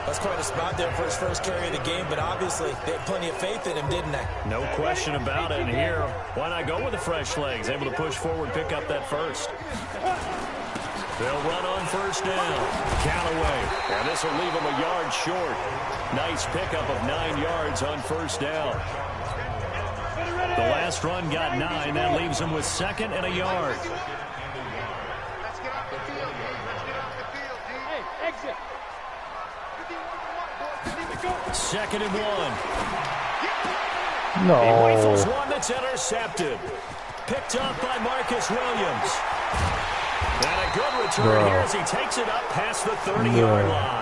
That's quite a spot there for his first carry of the game, but obviously they had plenty of faith in him, didn't they? No question about it. And here, why not go with the fresh legs? Able to push forward, pick up that first. They'll run on 1st down. Callaway. And this will leave him a yard short. Nice pickup of 9 yards on 1st down. The last run got 9. That leaves him with 2nd and a yard. Let's get off the field. Let's get off the field, D. Hey, exit. 2nd and 1. No. He rifles one that's intercepted. Picked up by Marcus Williams. And a good return here as he takes it up past the 30-yard line.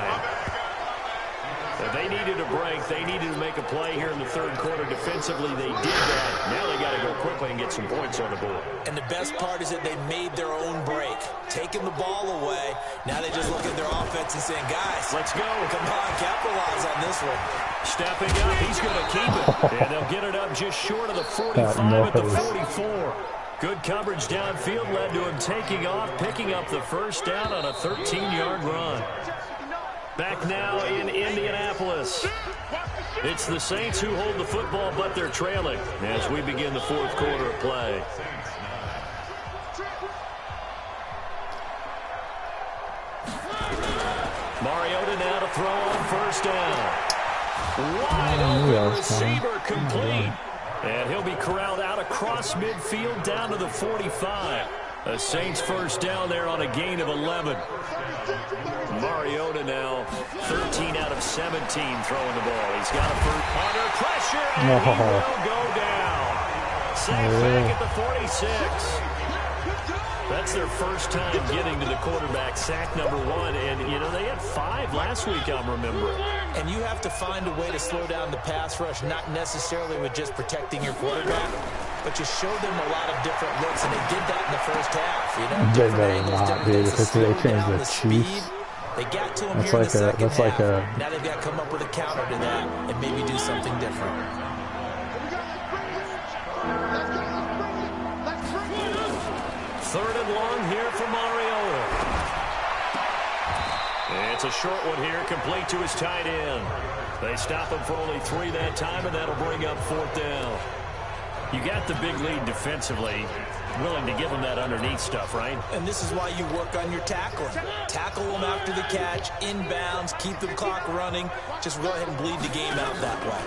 They needed a break. They needed to make a play here in the 3rd quarter. Defensively, they did that. Now they got to go quickly and get some points on the board. And the best part is that they made their own break. Taking the ball away. Now they just look at their offense and saying, guys, let's go. Come on, capitalize on this one. Stepping up, he's going to keep it. And they'll get it up just short of the 45 at the 44. Good coverage downfield led to him taking off, picking up the first down on a 13-yard run. Back now in Indianapolis. It's the Saints who hold the football, but they're trailing as we begin the 4th quarter of play. Mariota now to throw on first down. Wide open receiver complete. And he'll be corralled out across midfield down to the 45. A Saints first down there on a gain of 11. Mariota now 13 out of 17 throwing the ball. He's got a first under pressure, and he will go down. Sacked back at the 46. That's their first time getting to the quarterback, sack number 1. And, you know, they had 5 last week, I'm remembering. And you have to find a way to slow down the pass rush, not necessarily with just protecting your quarterback, but you show them a lot of different looks, and they did that in the first half. You know, they better not, dude. If they change the Chiefs, they got to him here in the second half. Now they've got to come up with a counter to that and maybe do something different. Third and long here for Mariota. It's a short one here, complete to his tight end. They stop him for only 3 that time, and that'll bring up 4th down. You got the big lead defensively, willing to give him that underneath stuff, right? And this is why you work on your tackling. Tackle them after the catch, inbounds, keep the clock running. Just go ahead and bleed the game out that way.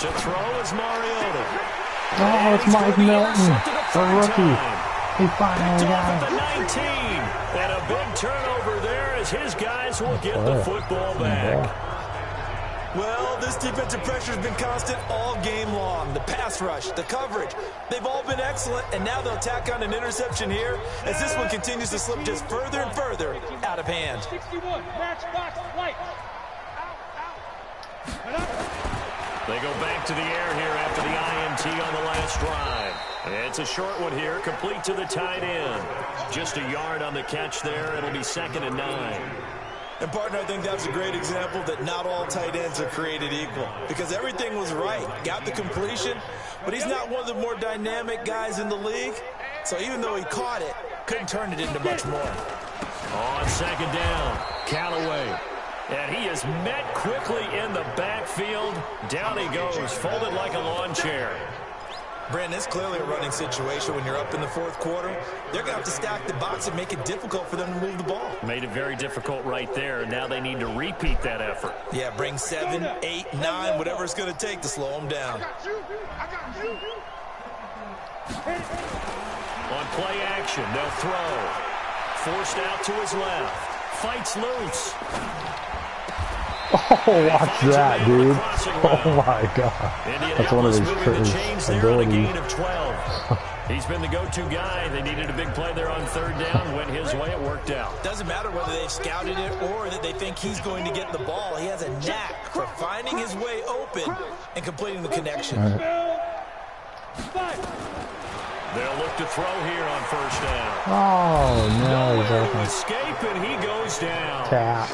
To throw is Mariota. Oh, it's Mike Milton, the rookie. He finally got it. 19. And a big turnover there as his guys will get the football back. Well, this defensive pressure has been constant all game long. The pass rush, the coverage, they've all been excellent, and now they'll tack on an interception here as this one continues to slip just further and further out of hand. 61, match box, white. They go back to the air here after the INT on the last drive. It's a short one here, complete to the tight end. Just a yard on the catch there. It'll be 2nd and 9. And, partner, I think that's a great example that not all tight ends are created equal because everything was right. Got the completion, but he's not one of the more dynamic guys in the league. So even though he caught it, couldn't turn it into much more. On 2nd down, Callaway. And he is met quickly in the backfield. Down he goes, folded like a lawn chair. Brandon, it's clearly a running situation when you're up in the 4th quarter. They're going to have to stack the box and make it difficult for them to move the ball. Made it very difficult right there. Now they need to repeat that effort. Yeah, bring 7, 8, 9, whatever it's going to take to slow them down. On play action, they'll throw. Forced out to his left. Fights loose. Oh, watch that, dude. Oh, my God. That's one of his abilities. He's been the go-to guy. They needed a big play there on 3rd down. Went his way. It worked out. Doesn't matter whether they've scouted it or that they think he's going to get the ball. He has a knack for finding his way open and completing the connection. They'll look to throw here on 1st down. Oh, no. Nowhere to escape, and he goes down. Tap.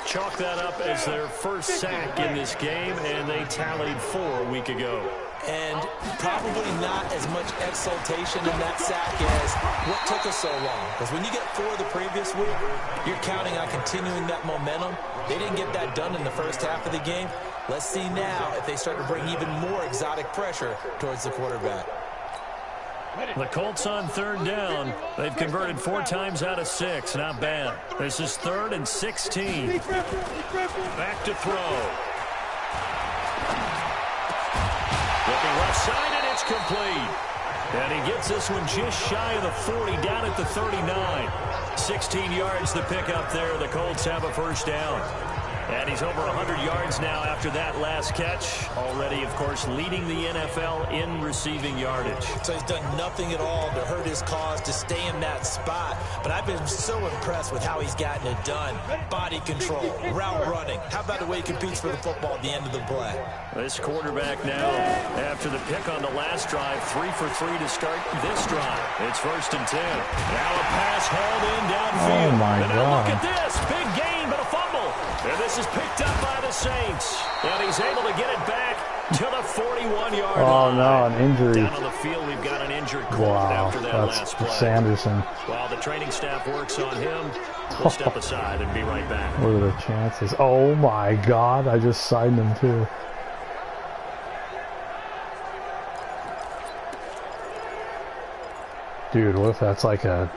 Chalk that up as their first sack in this game, and they tallied 4 a week ago. And probably not as much exultation in that sack as what took us so long. Because when you get 4 the previous week, you're counting on continuing that momentum. They didn't get that done in the first half of the game. Let's see now if they start to bring even more exotic pressure towards the quarterback. The Colts on 3rd down. They've converted 4 times out of 6. Not bad. This is 3rd and 16. Back to throw. Looking left side, and it's complete. And he gets this one just shy of the 40, down at the 39. 16 yards to pick up there. The Colts have a first down. And he's over 100 yards now after that last catch. Already, of course, leading the NFL in receiving yardage. So he's done nothing at all to hurt his cause, to stay in that spot. But I've been so impressed with how he's gotten it done. Body control, route running. How about the way he competes for the football at the end of the play? This quarterback now, after the pick on the last drive, 3 for 3 to start this drive. It's 1st and 10. Now a pass hauled in downfield. Oh, my God. Look at this. Big gain, but a fumble. And this is picked up by the Saints. And he's able to get it back to the 41-yard line. Oh, no, an injury. Down on the field, we've got an injured Colt after that last play. Sanderson. While the training staff works on him, we'll step aside and be right back. What are the chances? Oh, my God. I just signed him, too. Dude, what if that's like a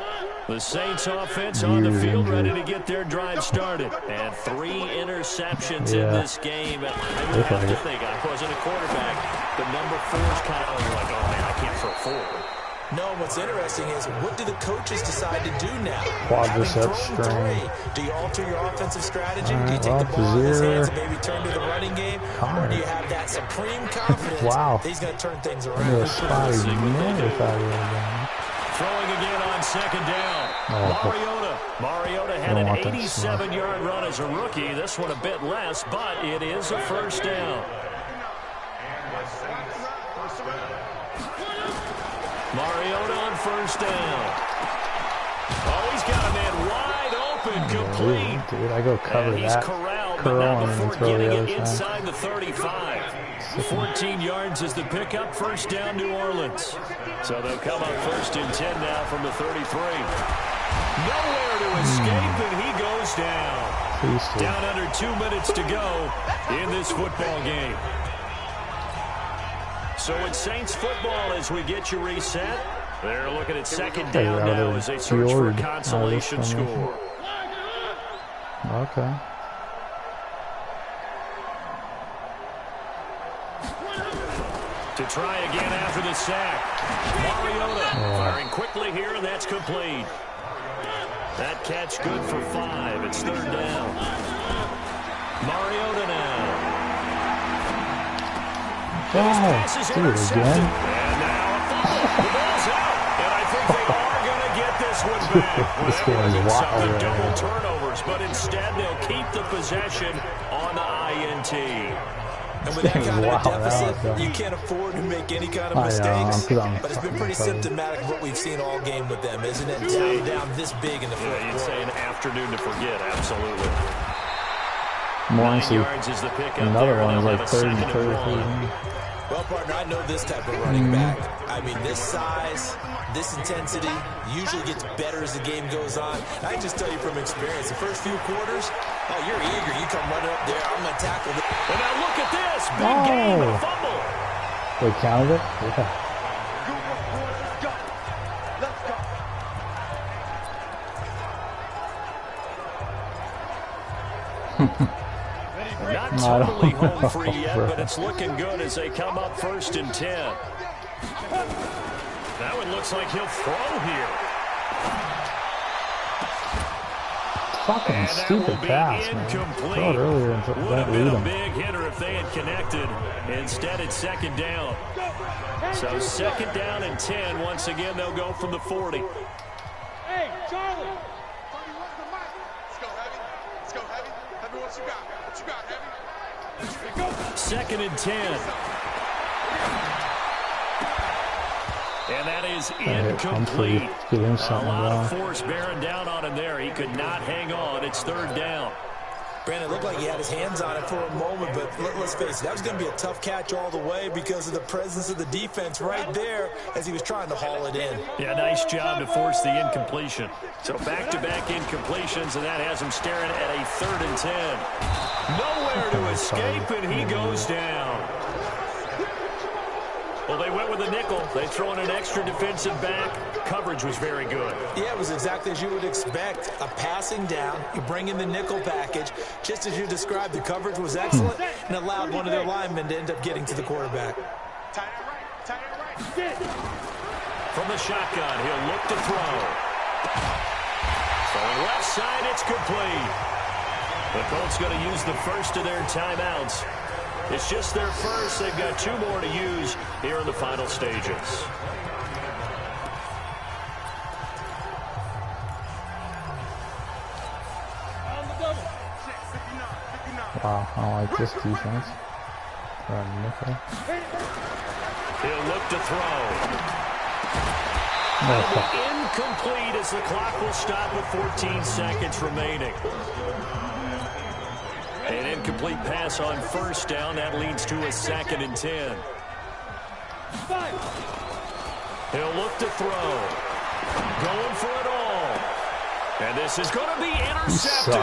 The Saints offense on the field ready to get their drive started. And 3 interceptions in this game. I have to think, I wasn't a quarterback, but number 4's kind of like, oh man, I can't throw 4. No, what's interesting is what do the coaches decide to do now? Quadricep strain. Do you alter your offensive strategy? Do you take the ball in his hands and maybe turn to the running game? Or do you have that supreme confidence that he's going to turn things around? Throwing again on second down. Mariota had an 87-yard run as a rookie. This one a bit less, but it is a first down. Mariota on first down. Oh, he's got a man wide open, complete. Dude, I go cover he's that. Corralled, Curl but not and before throw getting the it other inside the 35. 14 yards is the pickup. First down, New Orleans. So they'll come up first and 10 now from the 33. Nowhere to escape, and he goes down. Down under 2 minutes to go in this football game. So it's Saints football as we get you reset. They're looking at second down now as they search for a consolation score. Okay. To try again after the sack. Mariota firing quickly here, and that's complete. That catch good for 5. It's third down. Mariota now. Dude, again? And now a fumble. The ball's out. And I think they are going to get this one back. This game is wild. Double turnovers, but instead they'll keep the possession on the INT. And with that kind of deficit, you can't afford to make any kind of mistakes. But it's been pretty symptomatic of what we've seen all game with them, isn't it? Down this big in the fourth quarter. You'd say an afternoon to forget, absolutely. 9 yards is the pickup. Another one is like 30. Well, partner, I know this type of running back. I mean, this size, this intensity usually gets better as the game goes on. I can just tell you from experience, the first few quarters, oh, you're eager. You come running up there. I'm going to tackle this. And now look at this. Big game, a fumble. They counted it? Yeah. Not totally home free yet, but it's looking good as they come up first and 10. That one looks like he'll throw here. Fucking stupid pass, man. Throw it earlier and would have been a big hitter if they had connected. Instead, it's second down. So second down and 10. Once again, they'll go from the 40. Hey, Charlie. Let's go, Heavy. Let's go, Heavy. Heavy, what you got? What you got, Heavy? Second and 10. And that is incomplete. A lot of force bearing down on him there. He could not hang on. It's third down. Brandon, it looked like he had his hands on it for a moment, but let's face it, that was going to be a tough catch all the way because of the presence of the defense right there as he was trying to haul it in. Yeah, nice job to force the incompletion. So back-to-back incompletions, and that has him staring at a third and 10. Nowhere to escape, and he goes down. Well, they went with a nickel. They throw in an extra defensive back. Coverage was very good. Yeah, it was exactly as you would expect. A passing down. You bring in the nickel package. Just as you described, the coverage was excellent and allowed one of their linemen to end up getting to the quarterback. From the shotgun, he'll look to throw. Throwing left side, it's complete. The Colts going to use the first of their timeouts. It's just their first. They've got 2 more to use here in the final stages. Wow, I don't like this defense. He'll look to throw. Incomplete as the clock will stop with 14 seconds remaining. An incomplete pass on first down. That leads to a second and 10. He'll look to throw. Going for it all. And this is going to be intercepted.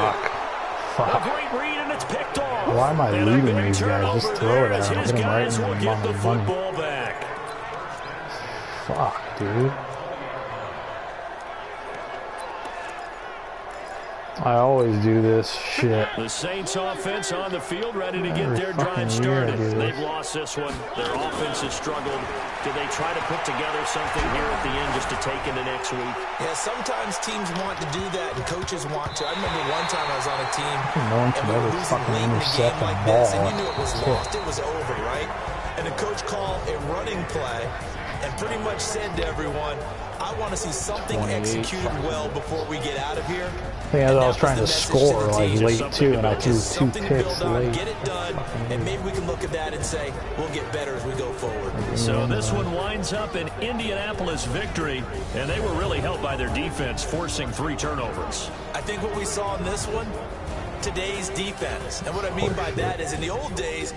A great read, and it's picked off. Why am I leading these guys? Just throw it at him. Hit him right in the football back. Fuck, dude. I always do this shit. The Saints offense on the field, ready to get their drive started. They've lost this one. Their offense has struggled. Do they try to put together something here at the end just to take into next week? Yeah, sometimes teams want to do that and coaches want to. I remember one time I was on a team no one and can we ever were losing fucking late in a intercept game a like ball. this, and you knew it was lost. It was over, right? And the coach called a running play and pretty much said to everyone, I want to see something executed well before we get out of here. I think I was trying to score like late too, and I threw 2 picks late. Get it done, and maybe we can look at that and say we'll get better as we go forward. So this one winds up an Indianapolis victory, and they were really helped by their defense, forcing 3 turnovers. I think what we saw in this one, today's defense. And what I mean by that is in the old days,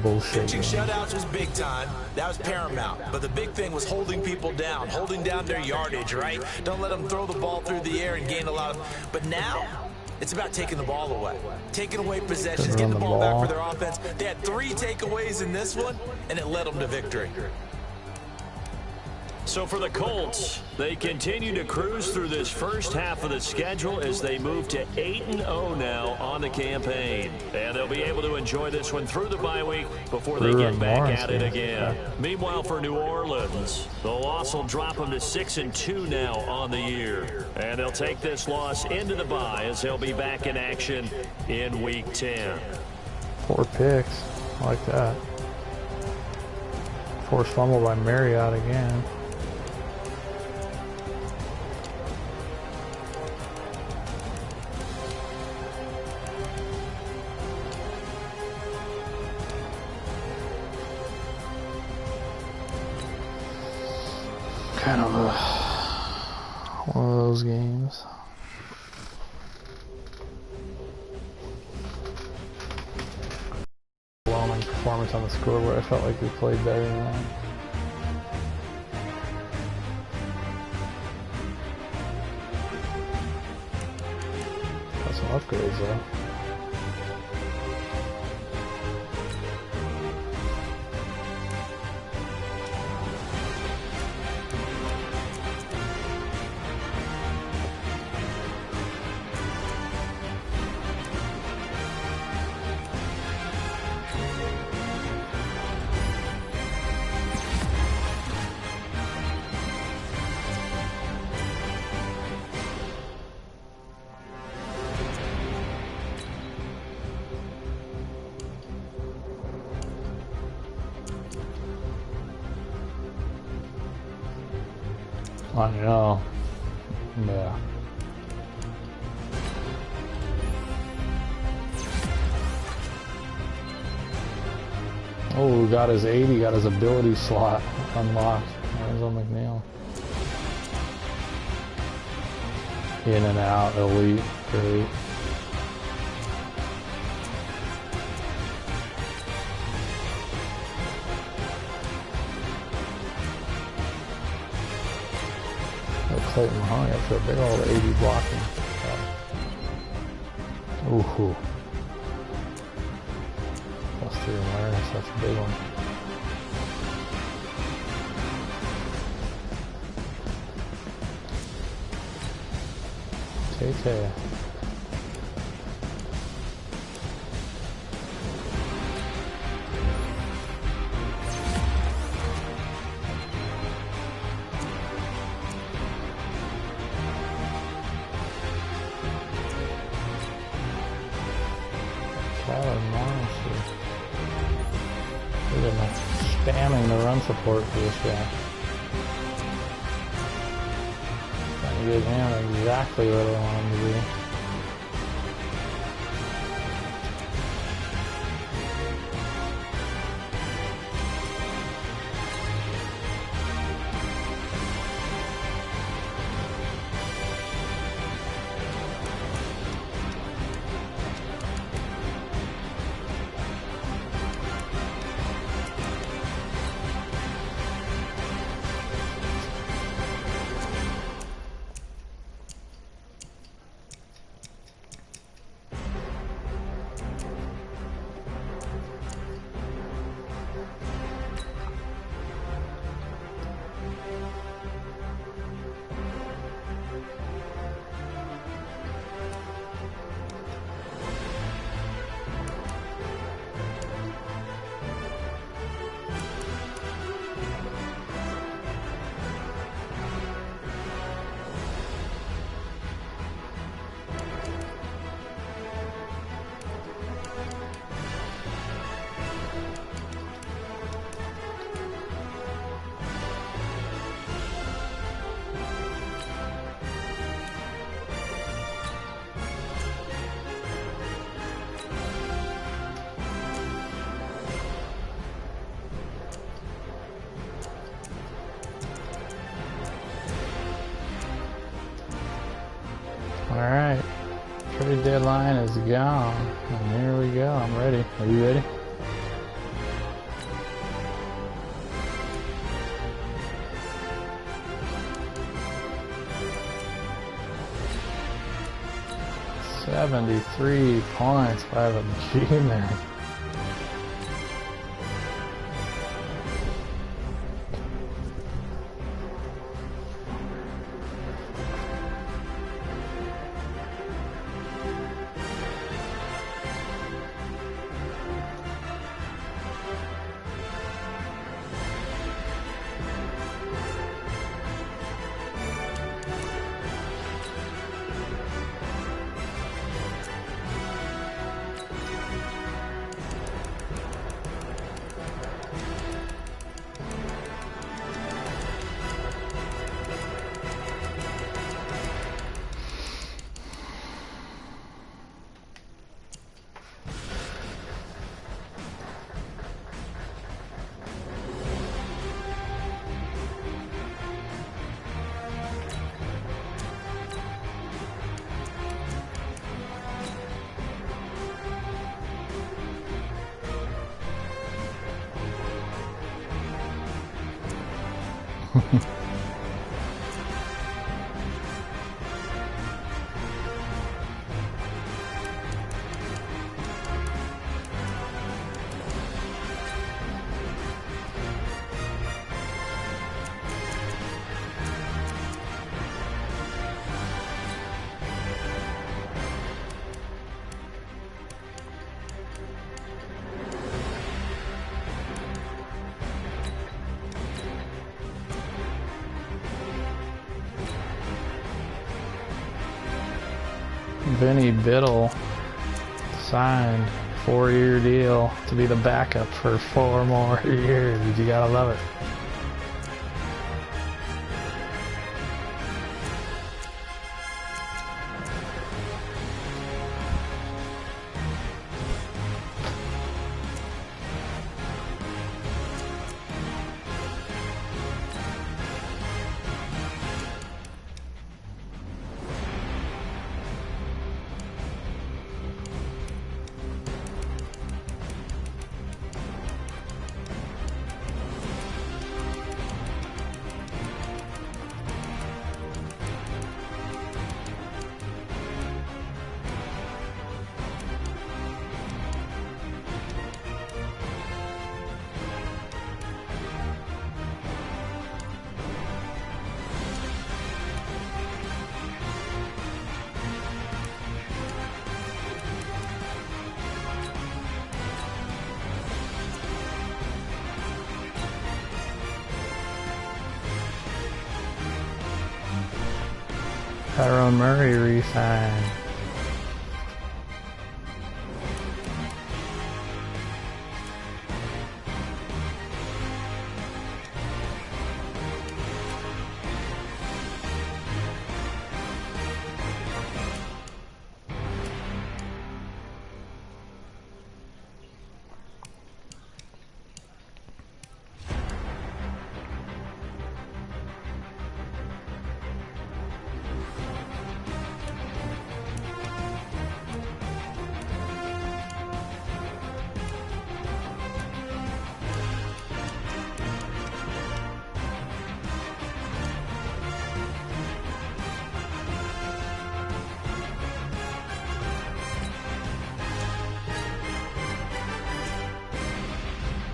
pitching shutouts was big time. That was paramount. But the big thing was holding people down, holding down their yardage, right? Don't let them throw the ball through the air and gain a lot of... But now, it's about taking the ball away. Taking away possessions, getting the ball back for their offense. They had 3 takeaways in this one, and it led them to victory. So for the Colts, they continue to cruise through this first half of the schedule as they move to 8-0 now on the campaign. And they'll be able to enjoy this one through the bye week before they get back at it again. Meanwhile, for New Orleans, the loss will drop them to 6-2 now on the year. And they'll take this loss into the bye as they'll be back in action in Week 10. 4 picks. I like that. Forced fumble by Marriott again. Kind of one of those games. Overwhelming performance on the scoreboard. I felt like we played better than that. Got some upgrades though. I know. Yeah. Oh, got his 80, got his ability slot unlocked. There's on McNeil. In and out, elite, great. Clayton Mahoney up to a big old 80 blocking. Ooh. +3 awareness, that's a big one. Tay-Tay. Spamming the run support for this guy. Trying to get him exactly what I want him to do. Alright. Trade deadline is gone. And here we go. I'm ready. Are you ready? $73 points by the G-Man. Vinny Biddle signed 4-year deal to be the backup for 4 more years. You gotta love it. Tyrone Murray re-signed.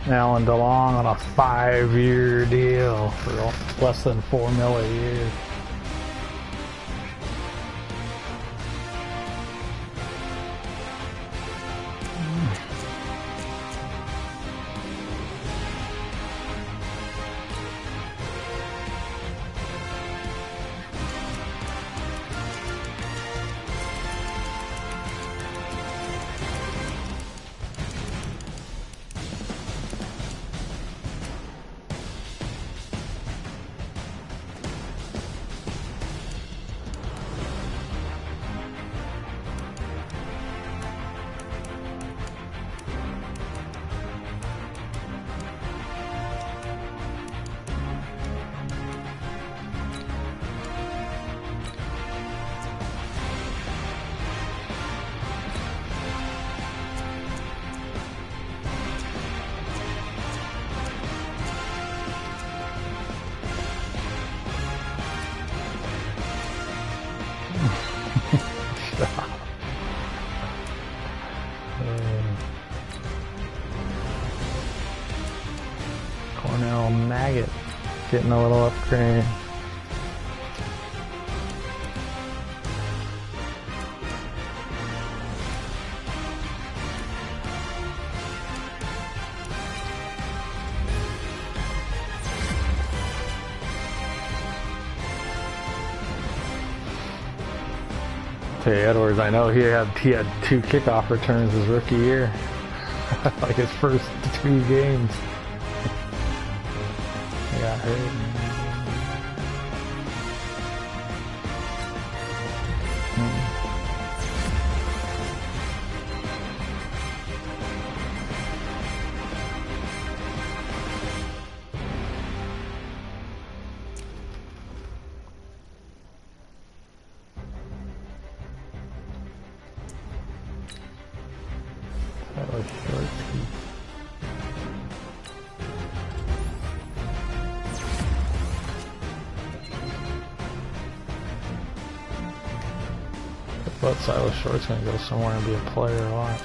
Alan DeLong on a 5-year deal for less than $4 million a year. getting a little upgrade. Hey Edwards, I know he had 2 kickoff returns his rookie year. Like his first 2 games. He got hurt. That was short. But Silas Short's gonna go somewhere and be a player, watch.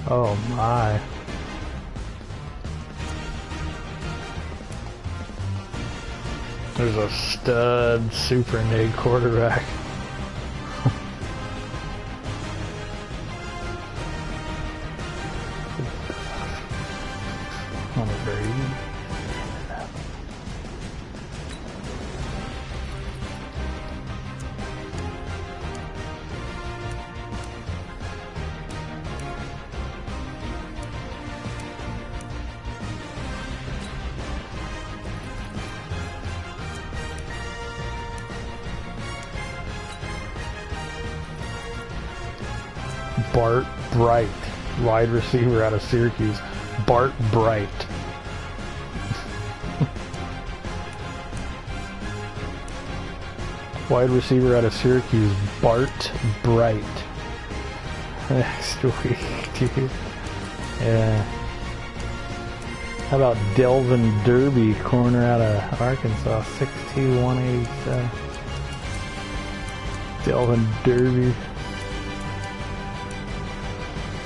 Oh my. There's a stud super nig quarterback. On the Brady. Bart Bright, wide receiver out of Syracuse. Bart Bright. Wide receiver out of Syracuse, Bart Bright. Next week, dude. Yeah. How about Delvin Derby, corner out of Arkansas, 6'2", 187. Delvin Derby.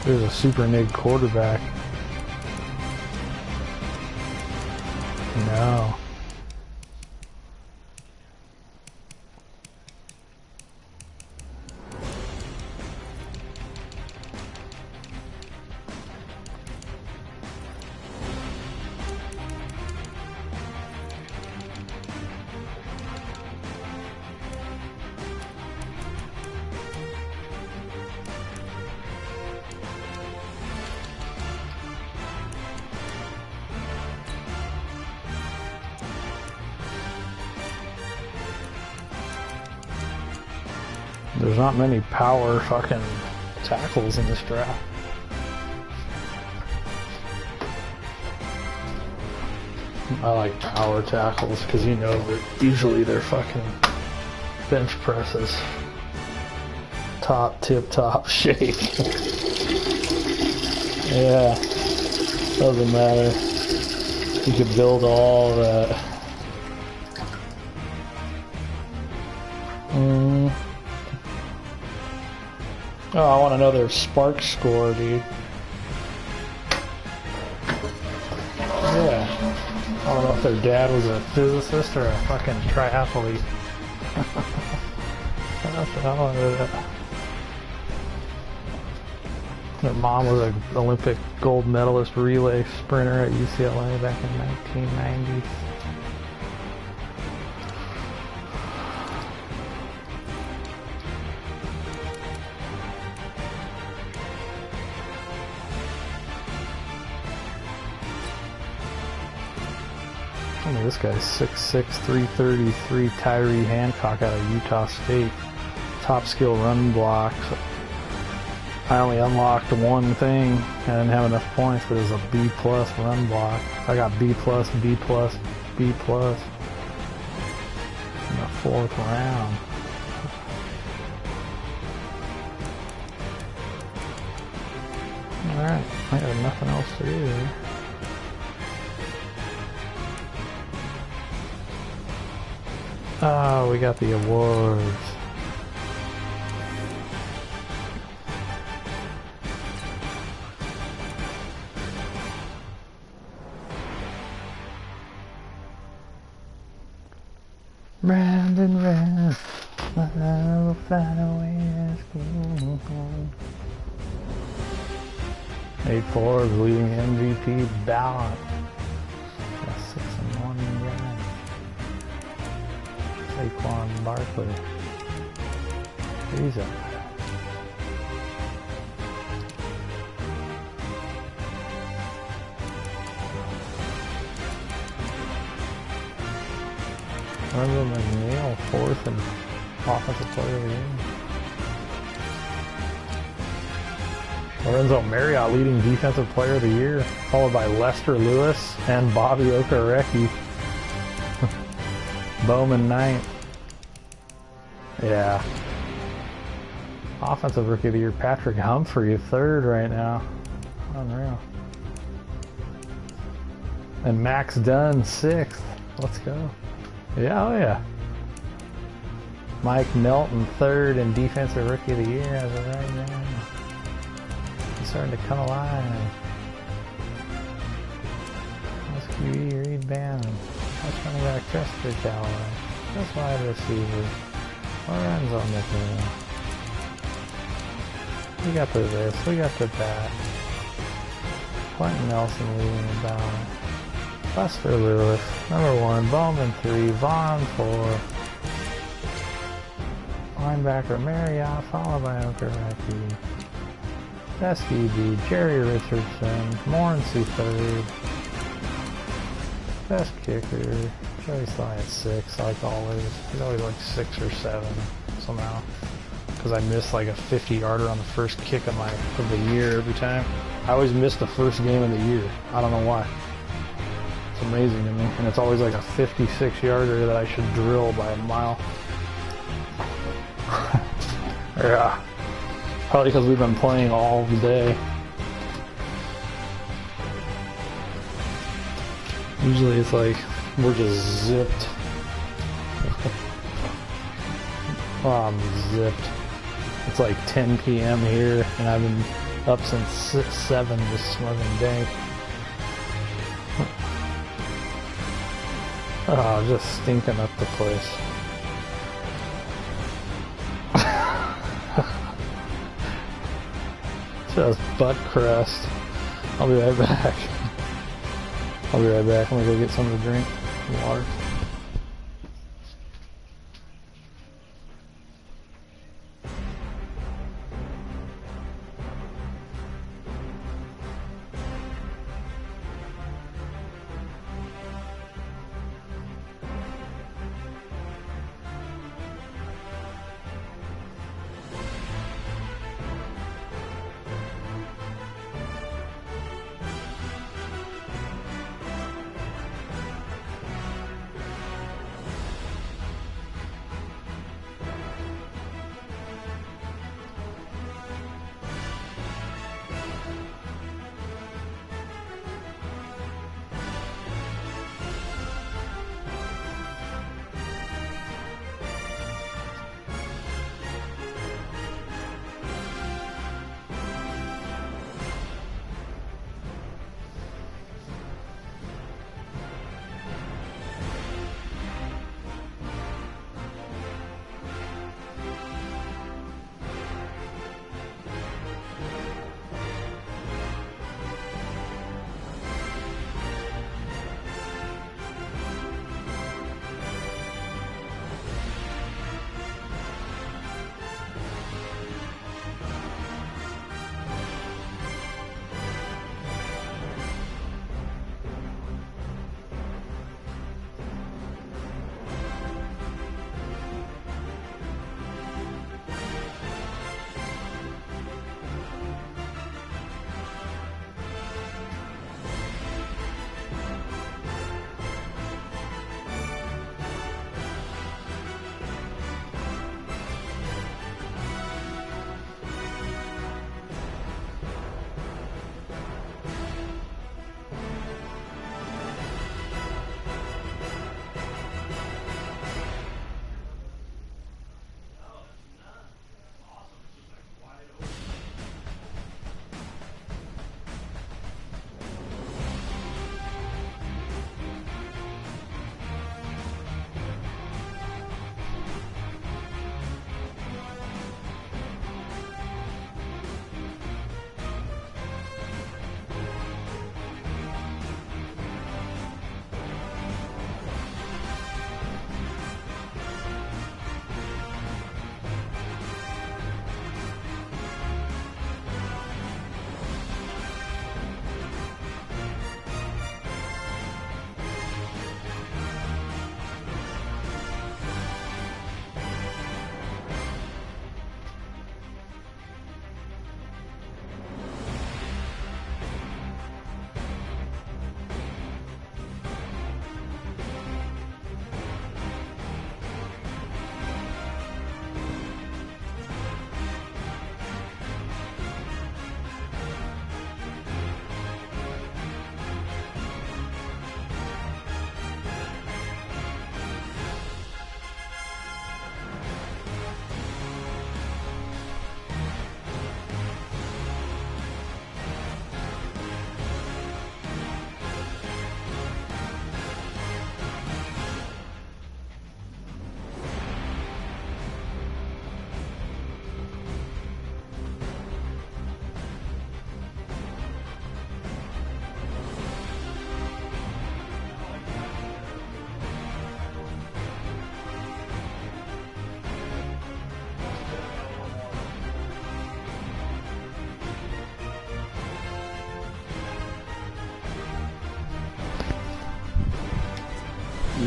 There's a super nig quarterback. No. There's not many power fucking tackles in this draft. I like power tackles because you know that usually they're fucking bench presses. Tip-top shape. Yeah. Doesn't matter. You could build all that. Oh, I want to know their spark score, dude. Yeah. I don't know if their dad was a physicist or a fucking triathlete. What the hell is that? Their mom was an Olympic gold medalist relay sprinter at UCLA back in 1990. I mean, this guy's 6'6", 333, Tyree Hancock out of Utah State. Top skill run blocks. I only unlocked one thing. I didn't have enough points, but it was a B+ run block. I got B+, B+, B+ in the 4th round. Alright, I got nothing else to do here. Oh, we got the awards. Round and round, I will fly away as school. 8-4 is leading MVP ballot. Got 6-1 guy. Saquon Barkley. He's up. Remember McNeil, 4th and offensive player of the year. Lorenzo Marriott leading defensive player of the year, followed by Lester Lewis and Bobby Okereke. Bowman 9th. Yeah. Offensive rookie of the year, Patrick Humphrey, 3rd right now. Unreal. And Max Dunn, 6th. Let's go. Yeah, oh yeah. Mike Melton, 3rd and defensive rookie of the year as of right now. He's starting to come alive. That's QE, Reed Bannon. That's running back, Chester Calloway. That's wide receiver. Lorenzo McNeil. We got the this, we got the that. Quentin Nelson leading the ballot. Lester Lewis, number 1, Bowman 3, Vaughn 4, linebacker Marriott, followed by Okereke, best DB Jerry Richardson, Morency 3rd, best kicker Joey Sly at 6, like always. He's always like 6 or 7 somehow, because I missed like a 50-yarder on the first kick of the year every time. I always miss the first game of the year. I don't know why. Amazing to me, and it's always like a 56-yarder that I should drill by a mile. Yeah, probably because we've been playing all day. Usually it's like we're just zipped. Oh, I'm zipped. It's like 10 p.m. here, and I've been up since 7 this smoking day. Oh, just stinking up the place. Just butt crust. I'll be right back. I'm gonna go get something to drink. Some water.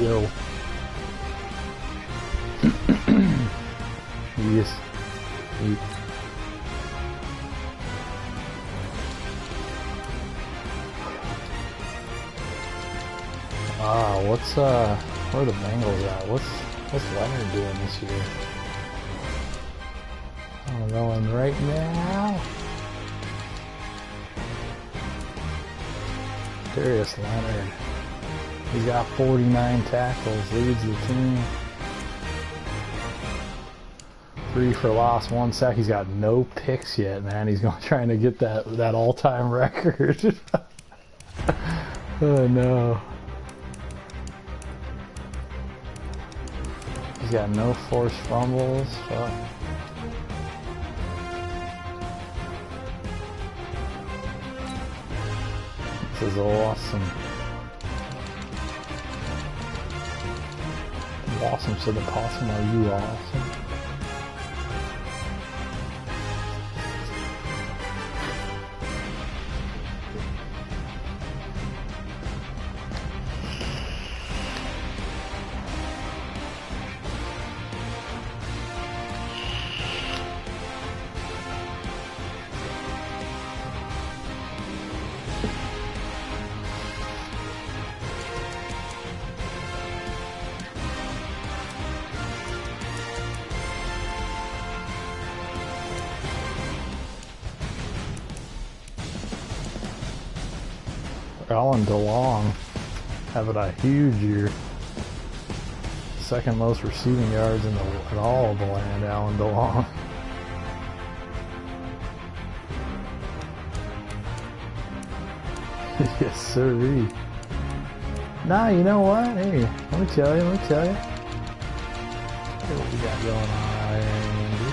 Yo. Yes. Where are the Bengals at? What's Leonard doing this year? I'm going right now. Darius Leonard. He's got 49 tackles, leads the team. 3 for loss, 1 sack. He's got no picks yet, man. He's trying to get that all-time record. Oh no. He's got no forced fumbles. Fuck. This is awesome. Awesome said the possum, are you awesome? Alan DeLong having a huge year. Second most receiving yards in all of the land, Alan DeLong. Yes, sirree. Nah, you know what? Hey, let me tell you. Hey, what we got going on out here, Andy?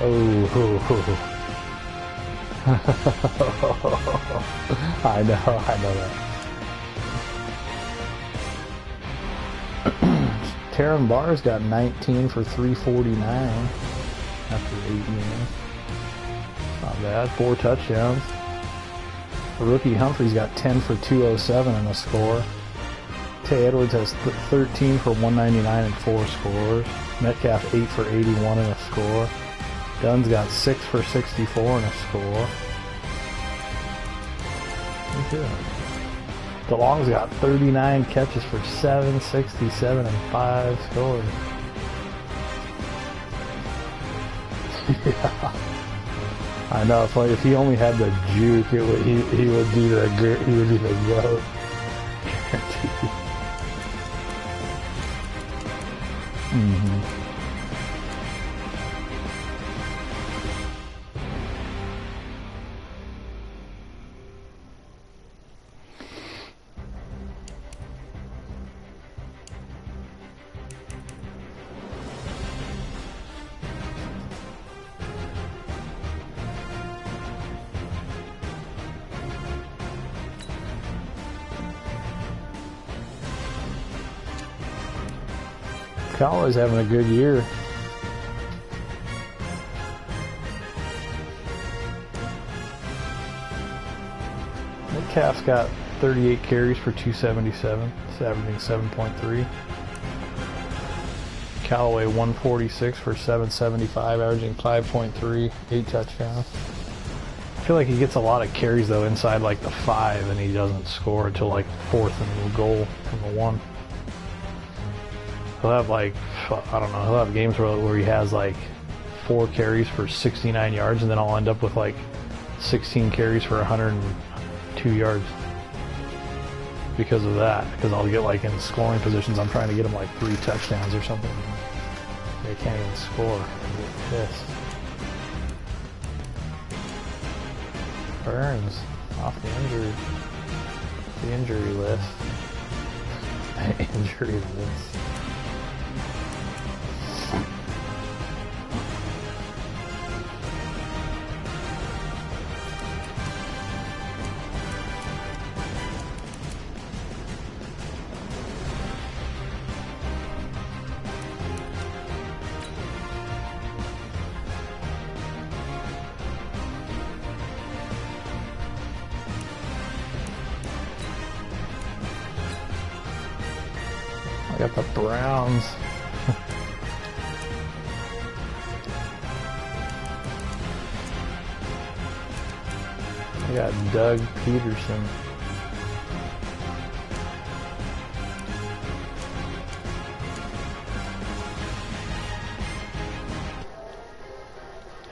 Oh. I know that. Taron Barr's got 19 for 349 after 8 games. Not bad. 4 touchdowns. Rookie Humphrey's got 10 for 207 and a score. Tay Edwards has 13 for 199 and 4 scores. Metcalf 8 for 81 and a score. Dunn's got 6 for 64 and a score. Good. DeLong's got 39 catches for 767 and 5 scores. Yeah. I know. It's like if he only had the juke, he would be the GOAT. Guaranteed. Mm-hmm. Cowboys having a good year. Metcalf's got 38 carries for 277, averaging 7.3. Callaway 146 for 775, averaging 5.3, 8 touchdowns. I feel like he gets a lot of carries though inside like the 5 and he doesn't score until like 4th and goal from the 1. He'll have like, I don't know, he'll have games where he has like 4 carries for 69 yards and then I'll end up with like 16 carries for 102 yards because of that. Because I'll get like in scoring positions, I'm trying to get him like 3 touchdowns or something. They can't even score. I get pissed. Burns off the injury list. Injury list. got the Browns. I got Doug Peterson.